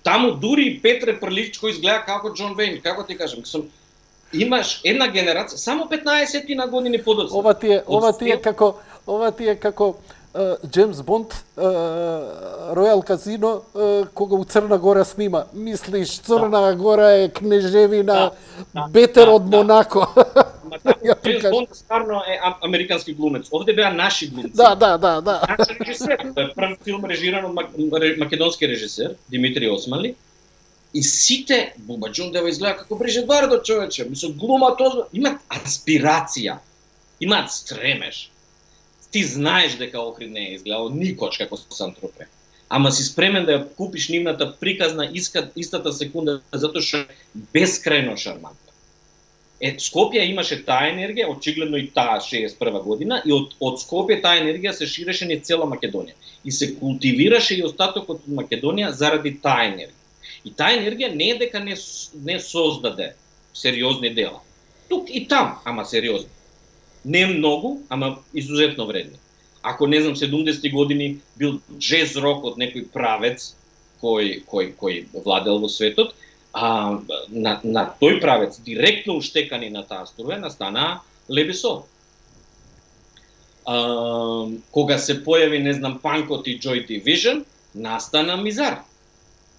Таму дури Петре Прличко изгледа како Џон Вејн, како ти кажам, имаш една генерација, само 15 на години подоцна. Ова ти е како Джеймс Бонд, Ројал Казино, кога у Црна Гора снима. Мислиш, Црна Гора е кнежевина, бетер од Монако. Джеймс Бонд стварно е американски глумец. Овде беа наши глумци. Да. Наши режисер. Прв филм режиран од македонски режисер, Димитри Османли. И сите, Буба Џундева изгледа како Брижит Бардо, човече. Мислам, глумат, имат аспирација, имат стремеж. Ти знаеш дека Охрид не е изгледал никош како Сан-Тропе. Ама си спремен да ја купиш нивната приказна истата секунда, затоа што е бескрајно шармантна. Скопје имаше таа енергија, очигледно и таа 61 година, и од Скопје таа енергија се ширеше низ цела Македонија. И се култивираше и остатокот од Македонија заради таа енергија. И таа енергија не е дека не создаде сериозни дела. Тук и там, ама сериозни. Не многу, ама изузетно вредни. Ако не знам 70 години бил джез рок од некој правец кој владел во светот, на тој правец директно уштекани на таа струја настана Лебесо. Кога се појави, не знам, панкот и Joy Division, настана Мизар.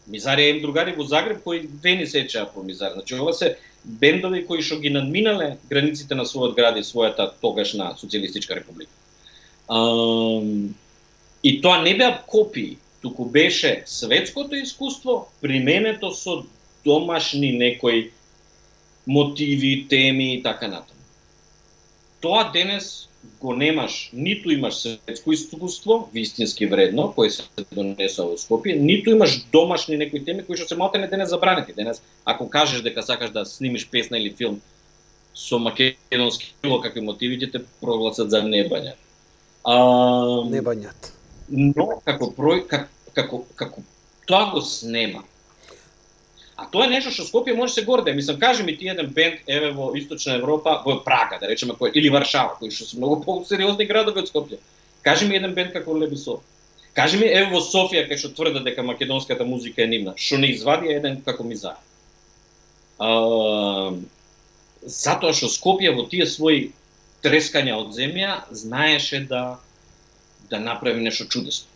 Мизар е другари во Загреб кои вени сечаа по Мизар. Значи, ова се бендови кои што ги надминале границите на својот град и својата тогашна социјалистичка република. И тоа не беа копии, туку беше светското искуство применето со домашни некои мотиви, теми и така натаму. Тоа денес го немаш, ниту имаш светско искуство, вистински вредно, кој се донесува во Скопје, ниту имаш домашни некои теми кои што се малтене денес забранети. Денес, ако кажеш дека сакаш да снимиш песна или филм со македонски било какви мотиви, ќе те прогласат за небањат. Небањат. Но како тоа го снема. А тоа е нешто што Скопје може се горде. Мислам, кажи ми ти еден бенд еве во Источна Европа, во Прага, да речеме, или Варшава, кои што се многу посериозни градови од Скопје. Кажи ми еден бенд како Лебесо. Кажи ми еве во Софија кај што тврдат дека македонската музика е нивна, што не извади еден како Мизар. Затоа што Скопје во тие своји трескања од земја знаеше да направи нешто чудесно.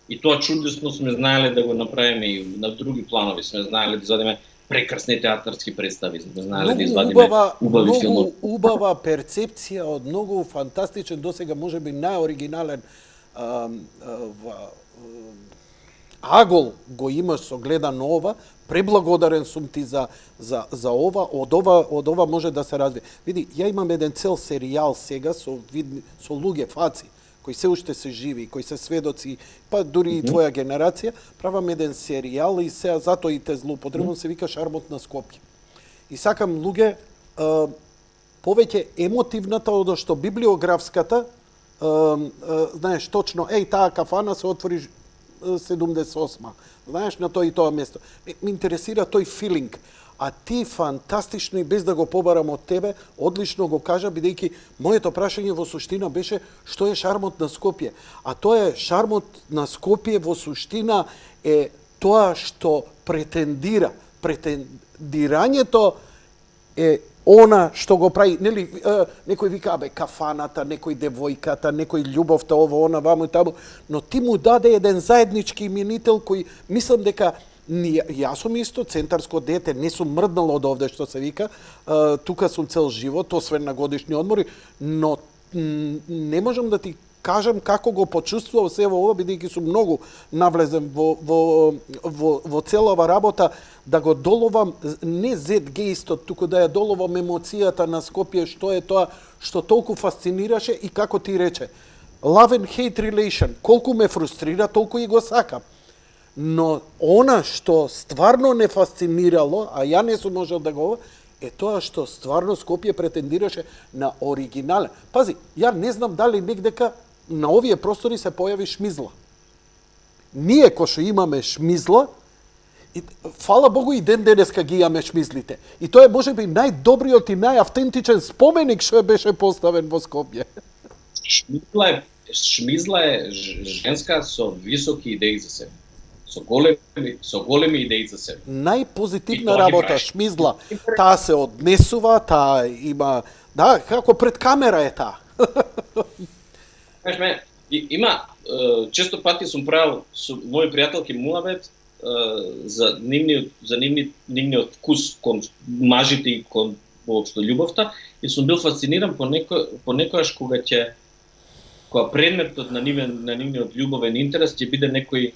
И тоа чудесно сме знаеле да го направиме и на други планови, сме знаеле да извадиме прекрасни театарски представи, сме знаеле да извадиме убави филмови. Убава перцепција од многу фантастичен, досега можеби најоригинален агол го имаш со гледано ова. Преблагодарен сум ти за ова, од ова може да се развие. Види, ја имам еден цел серијал сега со луѓе фаци кои се уште се живи, кои се сведоци, па дури и твоја генерација, правам еден серијал и сега затоа и те злоупотребувам, се вика Шармот на Скопје. И сакам луѓе повеќе емотивната од што библиографската, знаеш точно, таа кафана се отвори 78. Знаеш, на тоа и тоа место. Ме интересира тој филинг. А ти фантастично и без да го побарам од тебе, одлично го кажа, бидејќи моето прашање во суштина беше што е шармот на Скопје. А тоа е шармот на Скопје во суштина е тоа што претендира. Претендирањето е она што го прави, нели, некој вика, кафаната, некој девојката, некој љубовта, ово, она, ваму и таму, но ти му даде еден заеднички именител кој мислам дека јас сум исто центарско дете, не сум мрднал од овде што се вика, тука сум цел живот, освен на годишни одмори, но не можам да ти кажам како го почувствував се во ова, бидејќи сум многу навлезен во цела ова работа, да го доловам не зетгеистот, туку да ја доловам емоцијата на Скопје, што е тоа што толку фасцинираше и како ти рече, love and hate relation, колку ме фрустрира, толку и го сакам. Но она што стварно не фасцинирало, а ја не сум можел да го, е тоа што стварно Скопје претендираше на оригинален. Пази, ја не знам дали негдека на овие простори се појави шмизла. Ние кој што имаме шмизла, И, фала Богу, и ден денеска ги имаме шмизлите. И тоа е можеби најдобриот и најавтентичен споменик што беше поставен во Скопје. Шмизла е женска со високи идеи за себе. Со големи идеи за себе. Најпозитивна работа, шмизла. Таа се однесува, таа има... Да, како пред камера е таа. Знаеш ме, има, често пати сум правил со мои пријателки муабет за нивниот вкус кон мажите и кон воопшто љубовта и сум бил фасциниран понекогаш кога предметот на нивниот љубовен интерес ќе биде некој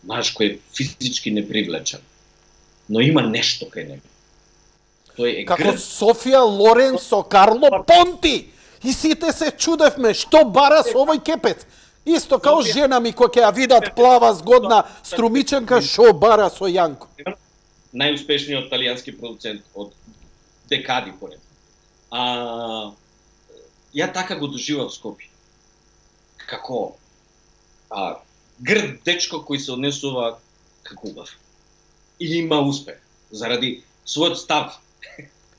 маж кој е физички непривлечен, но има нешто кај него. Тој е како Софија Лорен со Карло Понти. И сите се чудевме што бара со овој кепец. Исто као жена ми која ќе ја видат плава згодна струмиченка што бара со Јанко. Најуспешниот италијански продуцент од декади поред. Ја така го доживав Скопје. Како грд дечко кој се однесува како убав. И има успех заради својот став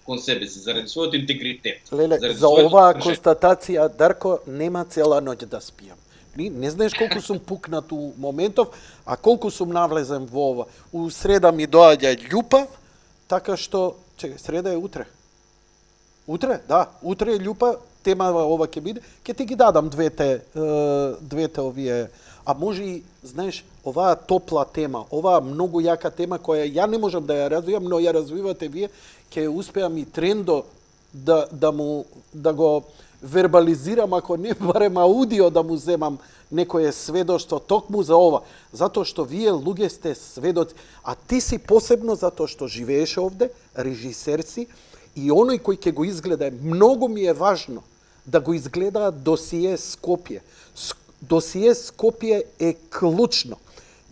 кон себе си, заради својот интегритет. Леле, за оваа констатација, Дарко, нема цела ноќ да спијам. Не знаеш колку сум пукнат у моментов, а колку сум навлезен во ова. У среда ми доаѓа љупа, така што... Чекај, среда е утре. Утре? Да, утре е љупа, тема ова ќе биде. Ќе ти ги дадам двете овие... А може и, знаеш, оваа топла тема, оваа многу јака тема која ја не можам да ја развивам, но ја развивате вие, ќе успеам и трендо да го вербализирам, ако не барем аудио да му земам некое сведоштво токму за ова. Затоа што вие луѓе сте сведоци, а ти си посебно затоа што живееш овде, режисер си, и оној кој ќе го изгледа, многу ми е важно да го изгледаат досие Скопје. Досие Скопје е клучно.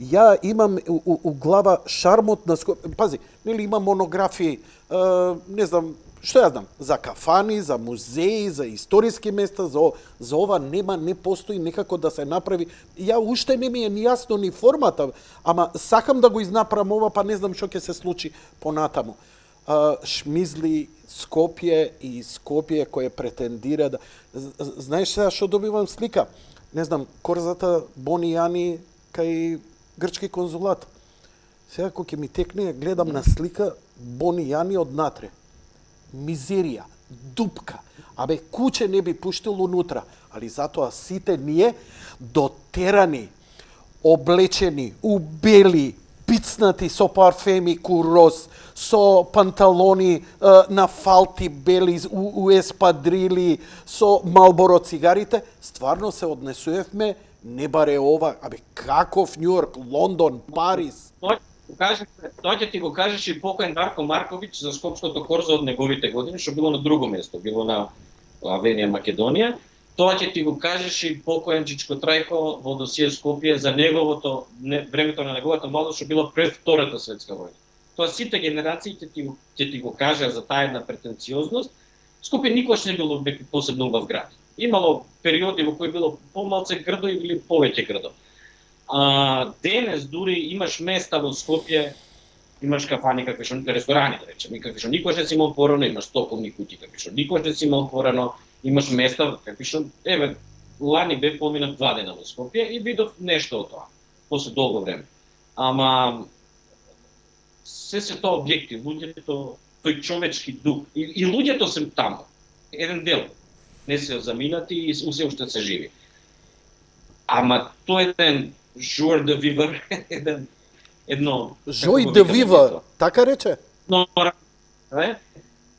Ја имам у глава шармот на Скопје. Пази, нели има монографии, не знам, што ја знам, за кафани, за музеи, за историски места, за ова не постои некако да се направи. Ја уште не ми е ни јасно ни формата, ама сакам да го изнаправам ова, па не знам што ќе се случи понатаму. Шмизли Скопје и Скопје кое претендира да... Знаеш сега што добивам слика? Не знам, корзата Бони Јани кај грчки конзулат. Сега кога ќе ми текне, гледам на слика Бони Јани однатре. Мизерија, дупка. Абе, куче не би пуштил унутра, али затоа сите ние дотерани, облечени, убели, пицнати со парфеми курос, со панталони на фалти бели, у еспадрили, со Малборо цигарите, стварно се однесувевме, не баре ова, абе, каков Њујорк, Лондон, Париз. Тоа ќе ти го кажеш и покоен Дарко Марковиќ за Скопското корзо од неговите години, што било на друго место, било на Авенија Македонија. Тоа ќе ти го кажеш и покоен Чичко Трајко во досие Скопје за неговото времето на неговата младост, што било пред Втората светска војна. Тоа сите генерации ќе ти го кажа за таа една претенциозност. Скопје никош не било посебно убав град. Имало периоди во кои било помалце грдо или повеќе грдо. Денес дури имаш места во Скопје, имаш кафани какви што ресторани, да речеме, какви што никош не си имал отворено, имаш стоковни куќи какви што никош не си имал отворено, имаш места какви што лани бе поминат 2 дена во Скопје и видов нешто од тоа после долго време. Ама се тоа објекти, луѓето, тој човечки дух и луѓето се таму. Еден дел не се заминати и се уште се живи. Ама тоа е еден joie de vivre, едно... Joie de vivre, така рече? Но,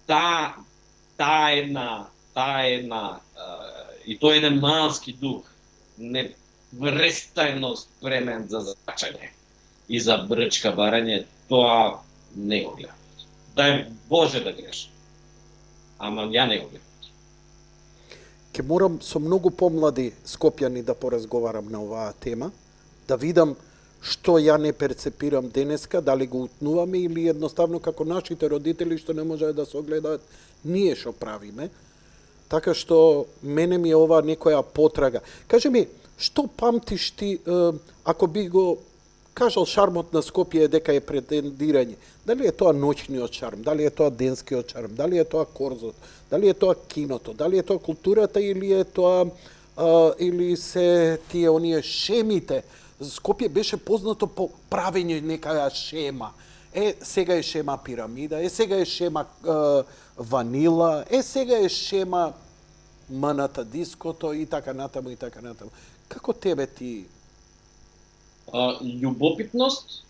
таа една, и тоа е еден мански дух, неврестајно спремен за зачање и за брчка барање, тоа не го гледам. Дај Боже да грешам, ама ја не го гледам. Ке морам со многу помлади скопјани да поразговарам на оваа тема, да видам што ја не перцепирам денеска, дали го утнуваме или едноставно како нашите родители што не можеа да се огледаат, ние што правиме. Така што мене ми е ова некоја потрага. Кажи ми, што памтиш ти, ако би го кажал шармот на Скопје е дека е претендирање. Дали е тоа ноќниот шарм, дали е тоа денскиот шарм, дали е тоа корзот, дали е тоа киното, дали е тоа културата или е тоа или се тие оние шемите. Скопје беше познато по правење некаја шема. Сега е шема пирамида, сега е шема ванила, сега е шема маната диското и така натаму и така натаму. Како тебе ти? Љубопитност,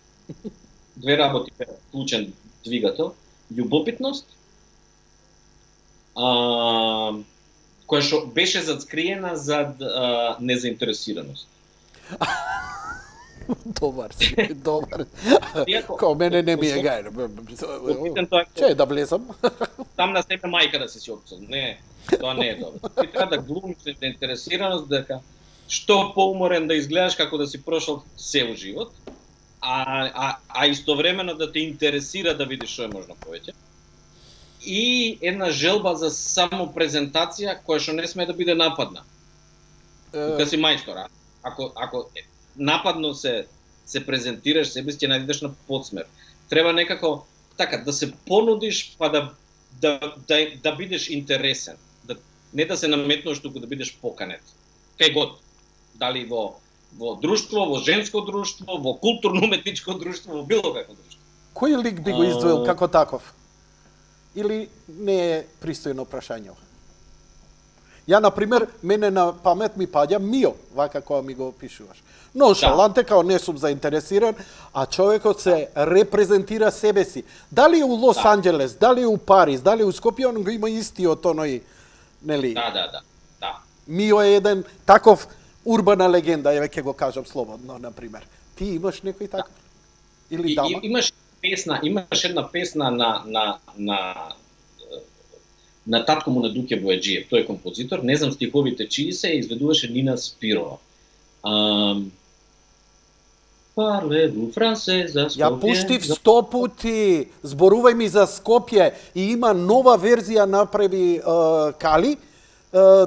две работи, клучен двигател, љубопитност, која што беше зацкриена зад незаинтересираност. Добар си, добар. Као мене не ми е гајно. Че да влезам? Там на себе мајка да си опцел. Не, тоа не е добро. Ти треба да глумиш заинтересираност, дека што поуморен да изгледаш како да си прошол цел живот, а истовремено да те интересира да видиш што е можно повеќе. И една желба за самопрезентација која што не смее да биде нападна. Тука си мајстор, ако нападно се презентираш себе си, ќе најдеш на подсмер. Треба некако така да се понудиш па да бидеш интересен, не да се наметнуваш туку да бидеш поканет. Кај год, дали во друштво, во женско друштво, во културно-уметничко друштво, во било какво друштво. Кој лик би го издвоил како таков? Или не е пристојно прашање? Ја, например, мене на памет ми паѓа Мио, вака кога ми го опишуваш. Ноншаланте, као не сум заинтересиран, а човекот се репрезентира себе си. Дали у Лос Анџелес, дали у Париз, дали у Скопје, он го има истиот оној, нели? Да. Мио е еден таков урбана легенда, еве ќе го кажам слободно, например. Ти имаш некој таков? Или дама? Имаш една песна на татко му на Дуке Бојаджиев, тој е композитор, не знам стиховите чии се, изведуваше Нина Спирова. Парлеву францеза Скопје. Ја пуштив 100 пути, зборувај ми за Скопје и има нова верзија направи Кали,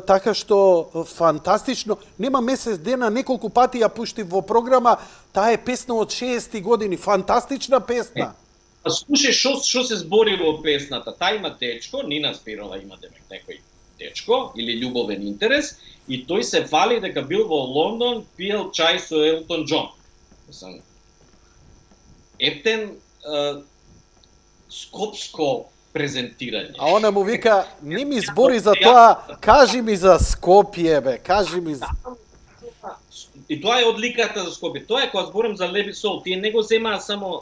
така што фантастично. Нема месец дена, неколку пати ја пуштив во програма, таа е песна од 60 години, фантастична песна. Слушај што се збори во песната. Таа има дечко, Нина Спирова има некој дечко или љубовен интерес и тој се фали дека бил во Лондон, пиел чај со Елтон Џон. Ептен скопско презентирање. А она му вика, не ми збори за тоа, кажи ми за Скопје, бе, кажи ми за... И тоа е одликата за Скопје. Тоа е кога зборам за Леби Сол, тие не го земаа само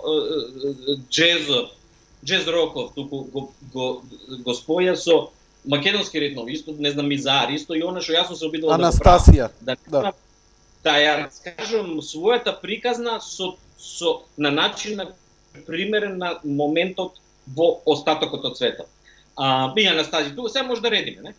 джез роков, туку го споја со македонски ритмови, исто, не знам, Мизар, исто и она што јас сум се обидувал Анастасија. Да ја скажам својата приказна на начин на примерен на моментот во остатокот од светот. Би Анастасија, тука сега може да редиме, не?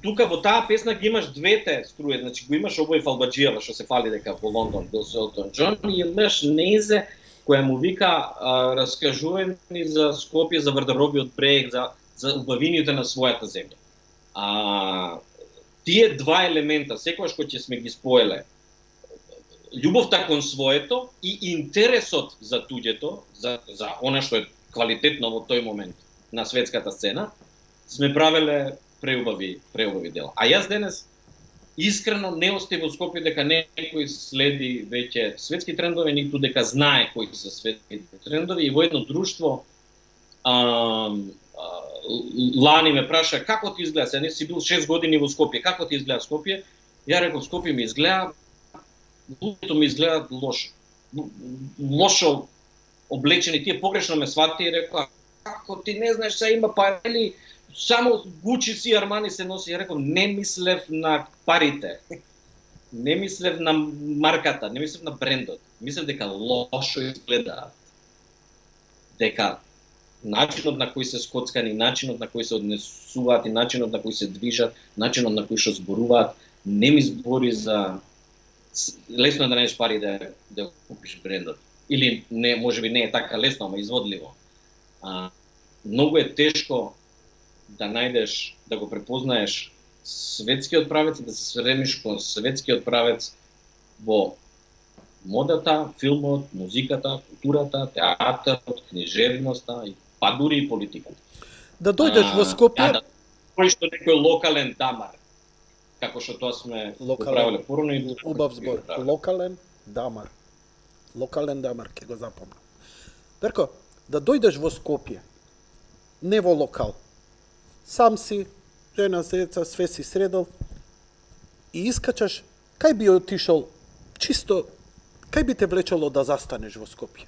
Тука во таа песна ги имаш двете струји, значи го имаш овој Фалбаџијава што се фали дека во Лондон бил со Елтон Џон и имаш Незе која му вика раскажувај ми за Скопје, за Вардаробиот брег, за убавините на својата земја. Тие два елемента, секогаш кога ќе сме ги споеле, љубовта кон своето и интересот за туѓето, за она што е квалитетно во тој момент на светската сцена, сме правеле преубави дела. А јас денес искрено не остив во Скопје дека некој следи веќе светски трендови, ниту дека знае кои се светски трендови и во едно друштво Лани ме праша како ти изгледа, се не си бил 6 години во Скопје, како ти изгледа Скопје? Ја реков Скопје ми изгледа, луѓето ми изгледаат лошо. Лошо облечени, тие погрешно ме свати и рекоа како ти не знаеш, се има пари, само Гучи си Армани се носи. Ја реков не мислев на парите. Не мислев на марката, не мислев на брендот. Мислев дека лошо изгледаат. Дека начинот на кој се скоцкани, начинот на кој се однесуваат и начинот на кој се движат, начинот на кој што зборуваат, не ми збори за лесно да најдеш пари да купиш брендот. Или не, можеби не е така лесно, ама изводливо. Многу е тешко да најдеш, да го препознаеш светскиот правец, да се сремиш кон светскиот правец во модата, филмот, музиката, културата, театарот, книжевноста и па дури и политиката. Да дојдеш во Скопје, Да, кој што некој локален дамар, како што тоа сме го правиле порано и убав збор, локален дамар. Локален дамар, ќе го запомнам. Дарко, да дојдеш во Скопје, не во локал, сам си, жена, деца, све си средал и искачаш, кај би отишол, чисто, кај би те влечело да застанеш во Скопје?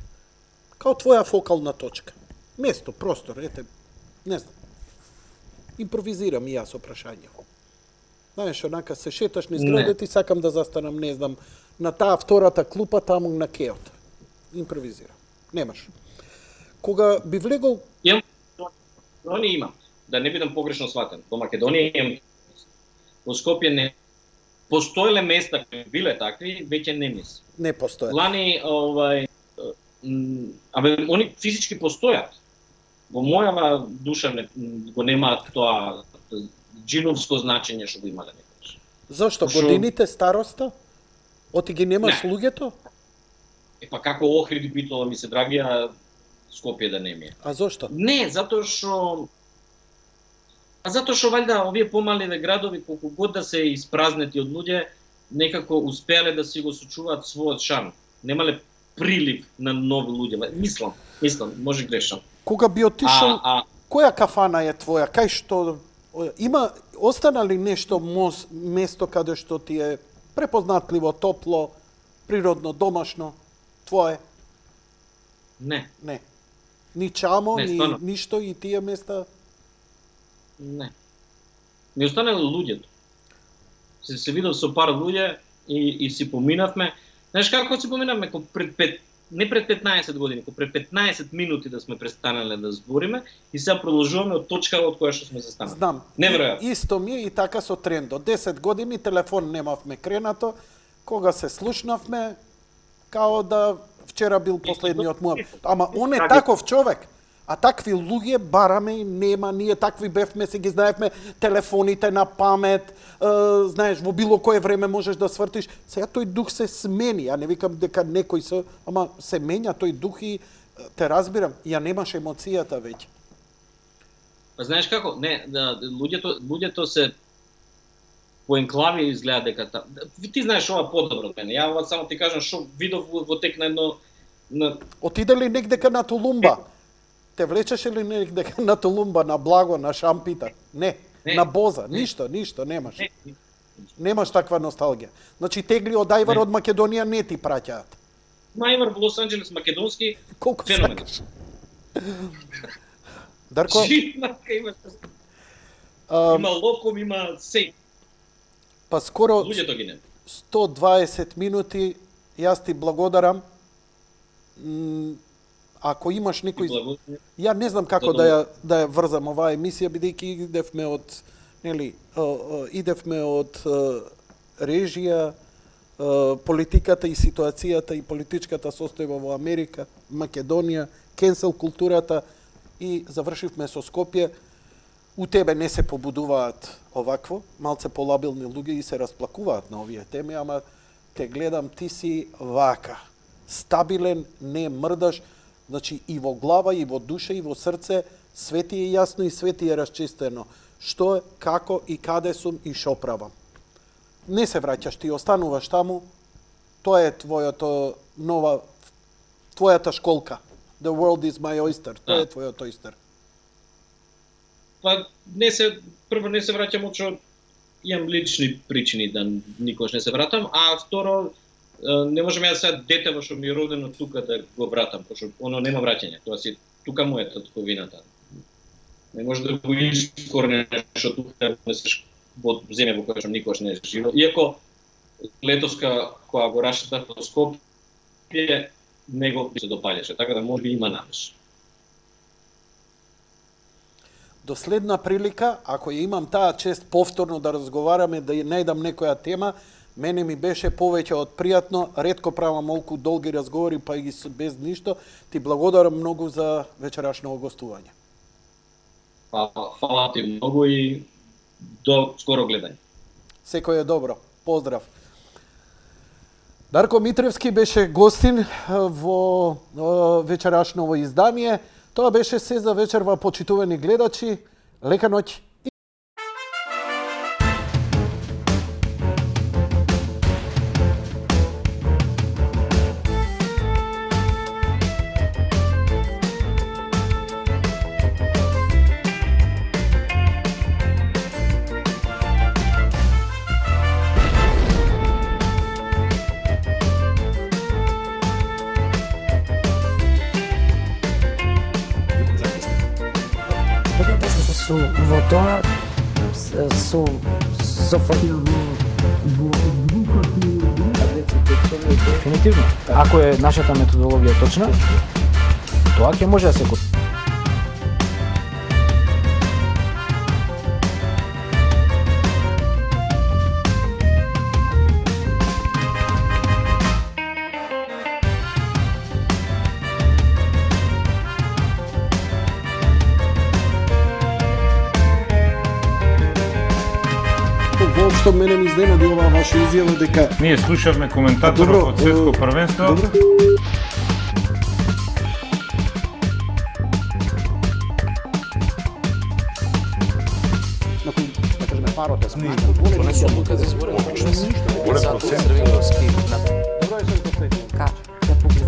Као твоја фокална точка. Место, простор, ете, не знам. Импровизирам и јас со прашање. Знаеш, онака се шеташ низ градот и сакам да застанам, не знам, на таа втората клупа таму на кеот. Импровизирам. Немаш. Кога би влегол... Македонија имам, да не бидам погрешно сватен. Во Македонија имам, во Скопје не. Постоеле места кои биле такви, веќе не мислам. Не постојат. Лани, они физички постојат. Во мојава душа го нема тоа джиновско значење што го имале некогаш. Зошто? Годините, староста? Оти ги немаш луѓето? Па како Охрид, Битола ми се драгија, Скопје да не ми е. А зошто? Не, затоа што валјда овие помалите градови колку год да се испразнети од луѓе, некако успеале да си го сочуваат својот шарм. Немале прилив на нови луѓе. Мислам, може грешам. Кога би отишол, која кафана е твоја? Кај што има остана ли нешто место каде што ти е препознатливо, топло, природно, домашно, твое? Не. Не. Ни Чамо, ни стварно. ништо и тие места? Не. Не останале луѓето. Се видов со пар луѓе и си поминавме. Знаеш како си поминавме? Не пред 15 години, пред 15 минути да сме престанале да збориме и сега продолжуваме од точка од која што сме застанали. Знам. Неверојатно. Исто ми е и така со трендо. 10 години телефон немавме кренато, кога се слушнавме, као да вчера бил последниот муаб. Ама он е таков човек. А такви луѓе бараме и нема, ние такви бевме, се ги знаевме, телефоните на памет, знаеш, во било кое време можеш да свртиш. Сега тој дух се смени, ја не викам дека некој се, ама се менја тој дух и те разбирам, ја немаш емоцијата веќе. Па знаеш како? Не, луѓето се по енклави изгледа дека ти знаеш ова подобро од мене. Ја ова само ти кажам што видов во тек на едно Отиде ли негдека на Тулумба? Те влечеше ли негдека на Тулумба, на Благо, на Шампита? Не. На Боза, ништо немаш. Немаш таква носталгија. Значи тегли од Ајвар од Македонија не ти праќаат. Ајвар во Лос Анџелес македонски колку феномен. сакаш. Дарко, има локом, има се. па скоро Луѓето ги нема. 120 минути, јас ти благодарам. Ако имаш некој... Ја не знам како да ја врзам оваа емисија, бидејќи идевме од режија, политиката и ситуацијата и политичката состојба во Америка, Македонија, кенсел културата и завршивме со Скопје. У тебе не се побудуваат овакво, малце полабилни луѓе и се расплакуваат на овие теми, ама те гледам, ти си вака, стабилен, не мрдаш, значи и во глава, и во душа, и во срце, све ти е јасно и све ти е расчистено. Што е, како и каде сум и шо правам. Не се враќаш, ти остануваш таму, тоа е твојата школка. The world is my oyster, тоа е твојот oyster. Па прво не се враќам од што имам лични причини да никош не се вратам, а второ не можам ја сега детево што ми е родено тука да го вратам, пошто оно нема враќање, тоа си тука му е татковината. Не може да го искоренеш од тука во земја во која што никош не е живеел. Иако летоска која го расчетав во Скопје не го се допаѓаше, така да може би има надеж. До следна прилика, ако ја имам таа чест повторно да разговараме, да најдам некоја тема, мене ми беше повеќе од пријатно, ретко правам малку долги разговори, па и без ништо. Ти благодарам многу за вечерашното гостување. Фала ти многу и до скоро гледање. Секој е добро. Поздрав. Дарко Митревски беше гостин во вечерашново издание. Тоа беше се за вечерва, почитувани гледачи. Лека ноќ. Во тоа со Дефинитивно. Ако е нашата методологија точна, тоа ќе може да се купи. Воопшто мене ми изненади оваа ваша изјава дека Ние слушавме коментаторот од светско првенство. Добро. Да кажеме парот е смешно.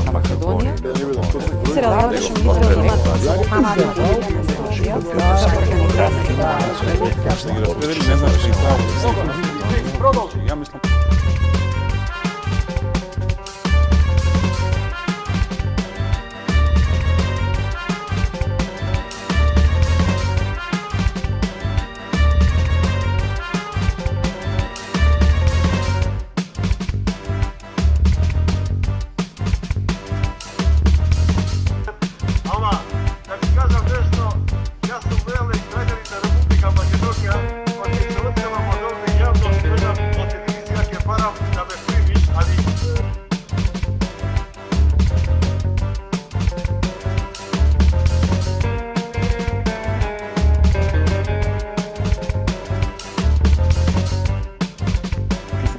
Македонија. Се разгледаше мислам имат Ја мислам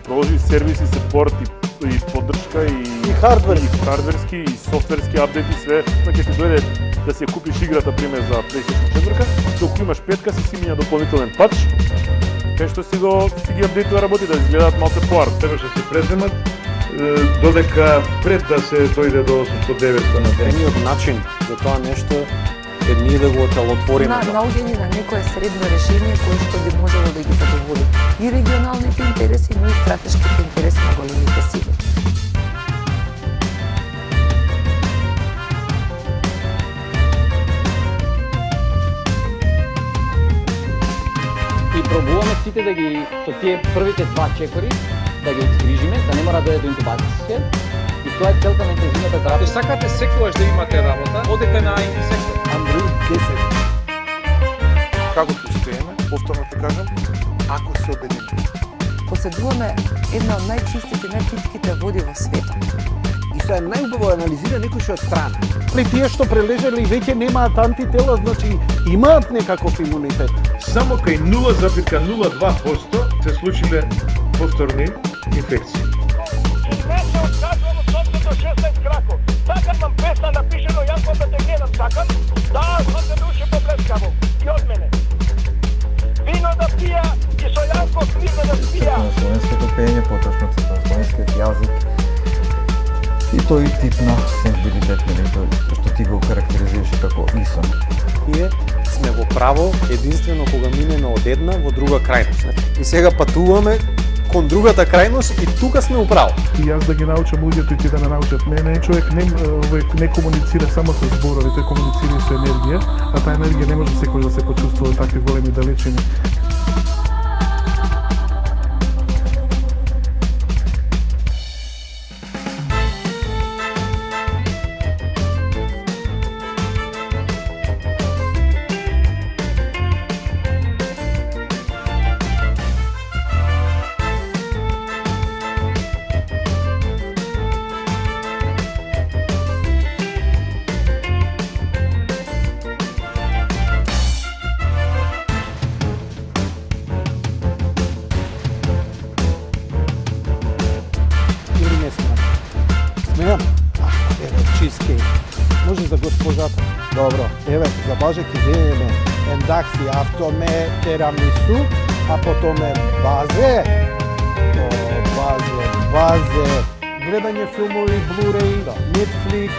продолжи сервис и сепорт и поддршка и хардверски и софтверски апдети, све, па ќе ти дојде да си ја купиш играта пример за PlayStation 4, докато имаш 5 си миња дополнителен патч, кај што си ги апдейтува работи да изгледаат малку поарт. Требаше да се преземат додека пред да се дојде до 800-900 на ден. Едниот начин за тоа нешто е ние да го отелотвориме. Наоѓање на некое средно решение кое што би можело да ги задоволи и регионалните интереси, но и стратешките интереси на големите сили. И пробуваме сите да ги со тие првите два чекори да ги изгрижиме, да не мора да дојде до интубација. И тоа е целта на интензивната терапија. Сакате секогаш да имате работа, одете на IT сектор. Android 10. Како ќе успееме, повторно те кажам, ако се обединиме. Поседуваме една од најчистите, најпитките води во светот. И се најубаво анализира некој што е од страна. Тие што прележале и веќе немаат антитела, значи имаат некаков имунитет. Само кај 0,02% се случиле повторни инфекции. Сакам песна напишено, јас кога те гледам сакам, да, со се души поблескаво, и од мене. Вино да пија и со Јанко книга да спија. На словенското пење, поточно на словенскиот јазик. И тој тип на сензибилитет, што ти го карактеризираше како ИСО. Ние сме во право единствено кога минеме од една во друга крајност. И сега патуваме кон другата крајност и тука сме управо. И јас да ги научам луѓето и ти да ме научат мене, човек не комуницира само со зборови, тој комуницира и со енергија, а таа енергија не може секој да се почувствува такви големи далечини. Nemam. Еве, чизкейк. Може за госпожата. Добро. Еве, за Боже ќе земеме ендакси, автоме, терамису, а потоме базе. Базе. Гледање филмови, Blu-ray, Netflix.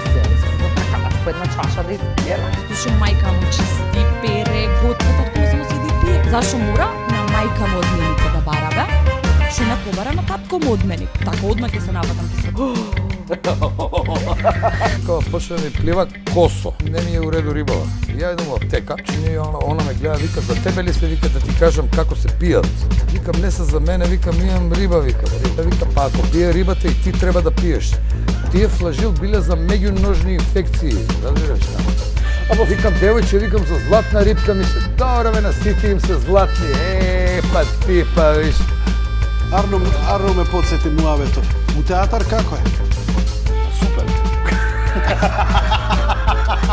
По една чаша да изпиела. Зашо мајка му чисти, пере, готва, татко само седи и пие. Зашо мора на мајка му одменица да барабе? Шо не побара на татко му одменик. Така одма ќе се навадам ќе се. Кога почне ми плива косо, не ми е у реду рибава. Ја идам во аптека, она ме гледа, вика, за тебе ли се, вика, да ти кажам како се пијат. Викам, не се за мене, викам, имам риба, викам. Вика, па ако пие рибата и ти треба да пиеш. Тие флажил биле за меѓуножни инфекции, разбираш? Ама викам, девојче, викам, за златна рибка ми се, добре бе, на сите им се златни, па ти, па виш. Арно ме подсети муавето. У театар како е? Супер.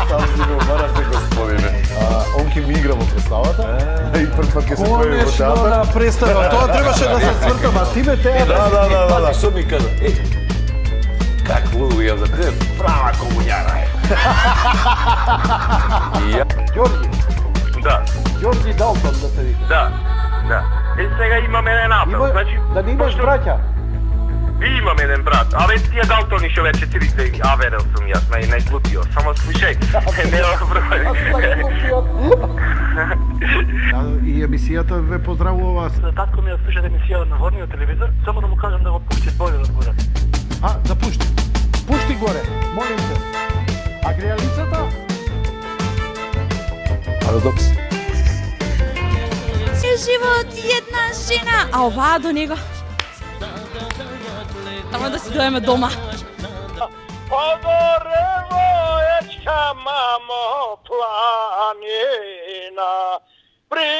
Сам си го барате, господине. Он ќе ми игра во представата и прв пат ќе се појави во театар. Конечно, на представа. Тоа требаше да се свртам, а ти бе театар. Да. Што ми кажа? Как луду ја за те, права комуњара е. Ѓорги. Да. Ѓорги Далтон да се вика. Да. Сега имам еден апел, значи... Да не имаш браќа? Имам еден брат, абе тие Далтони што веќе 40 аверел сум јас, најглупиот, само слушај, не И емисијата ве поздравува. Татко ми ја слуша емисија на горниот телевизор, само да му кажам да го пушти Боје да горе. Да пушти. Пушти горе, молим те. А грејалицата? Парадокс. Живот една жена, а оваа до него. Само да си доеме дома. Погорево ечка мамо планина, при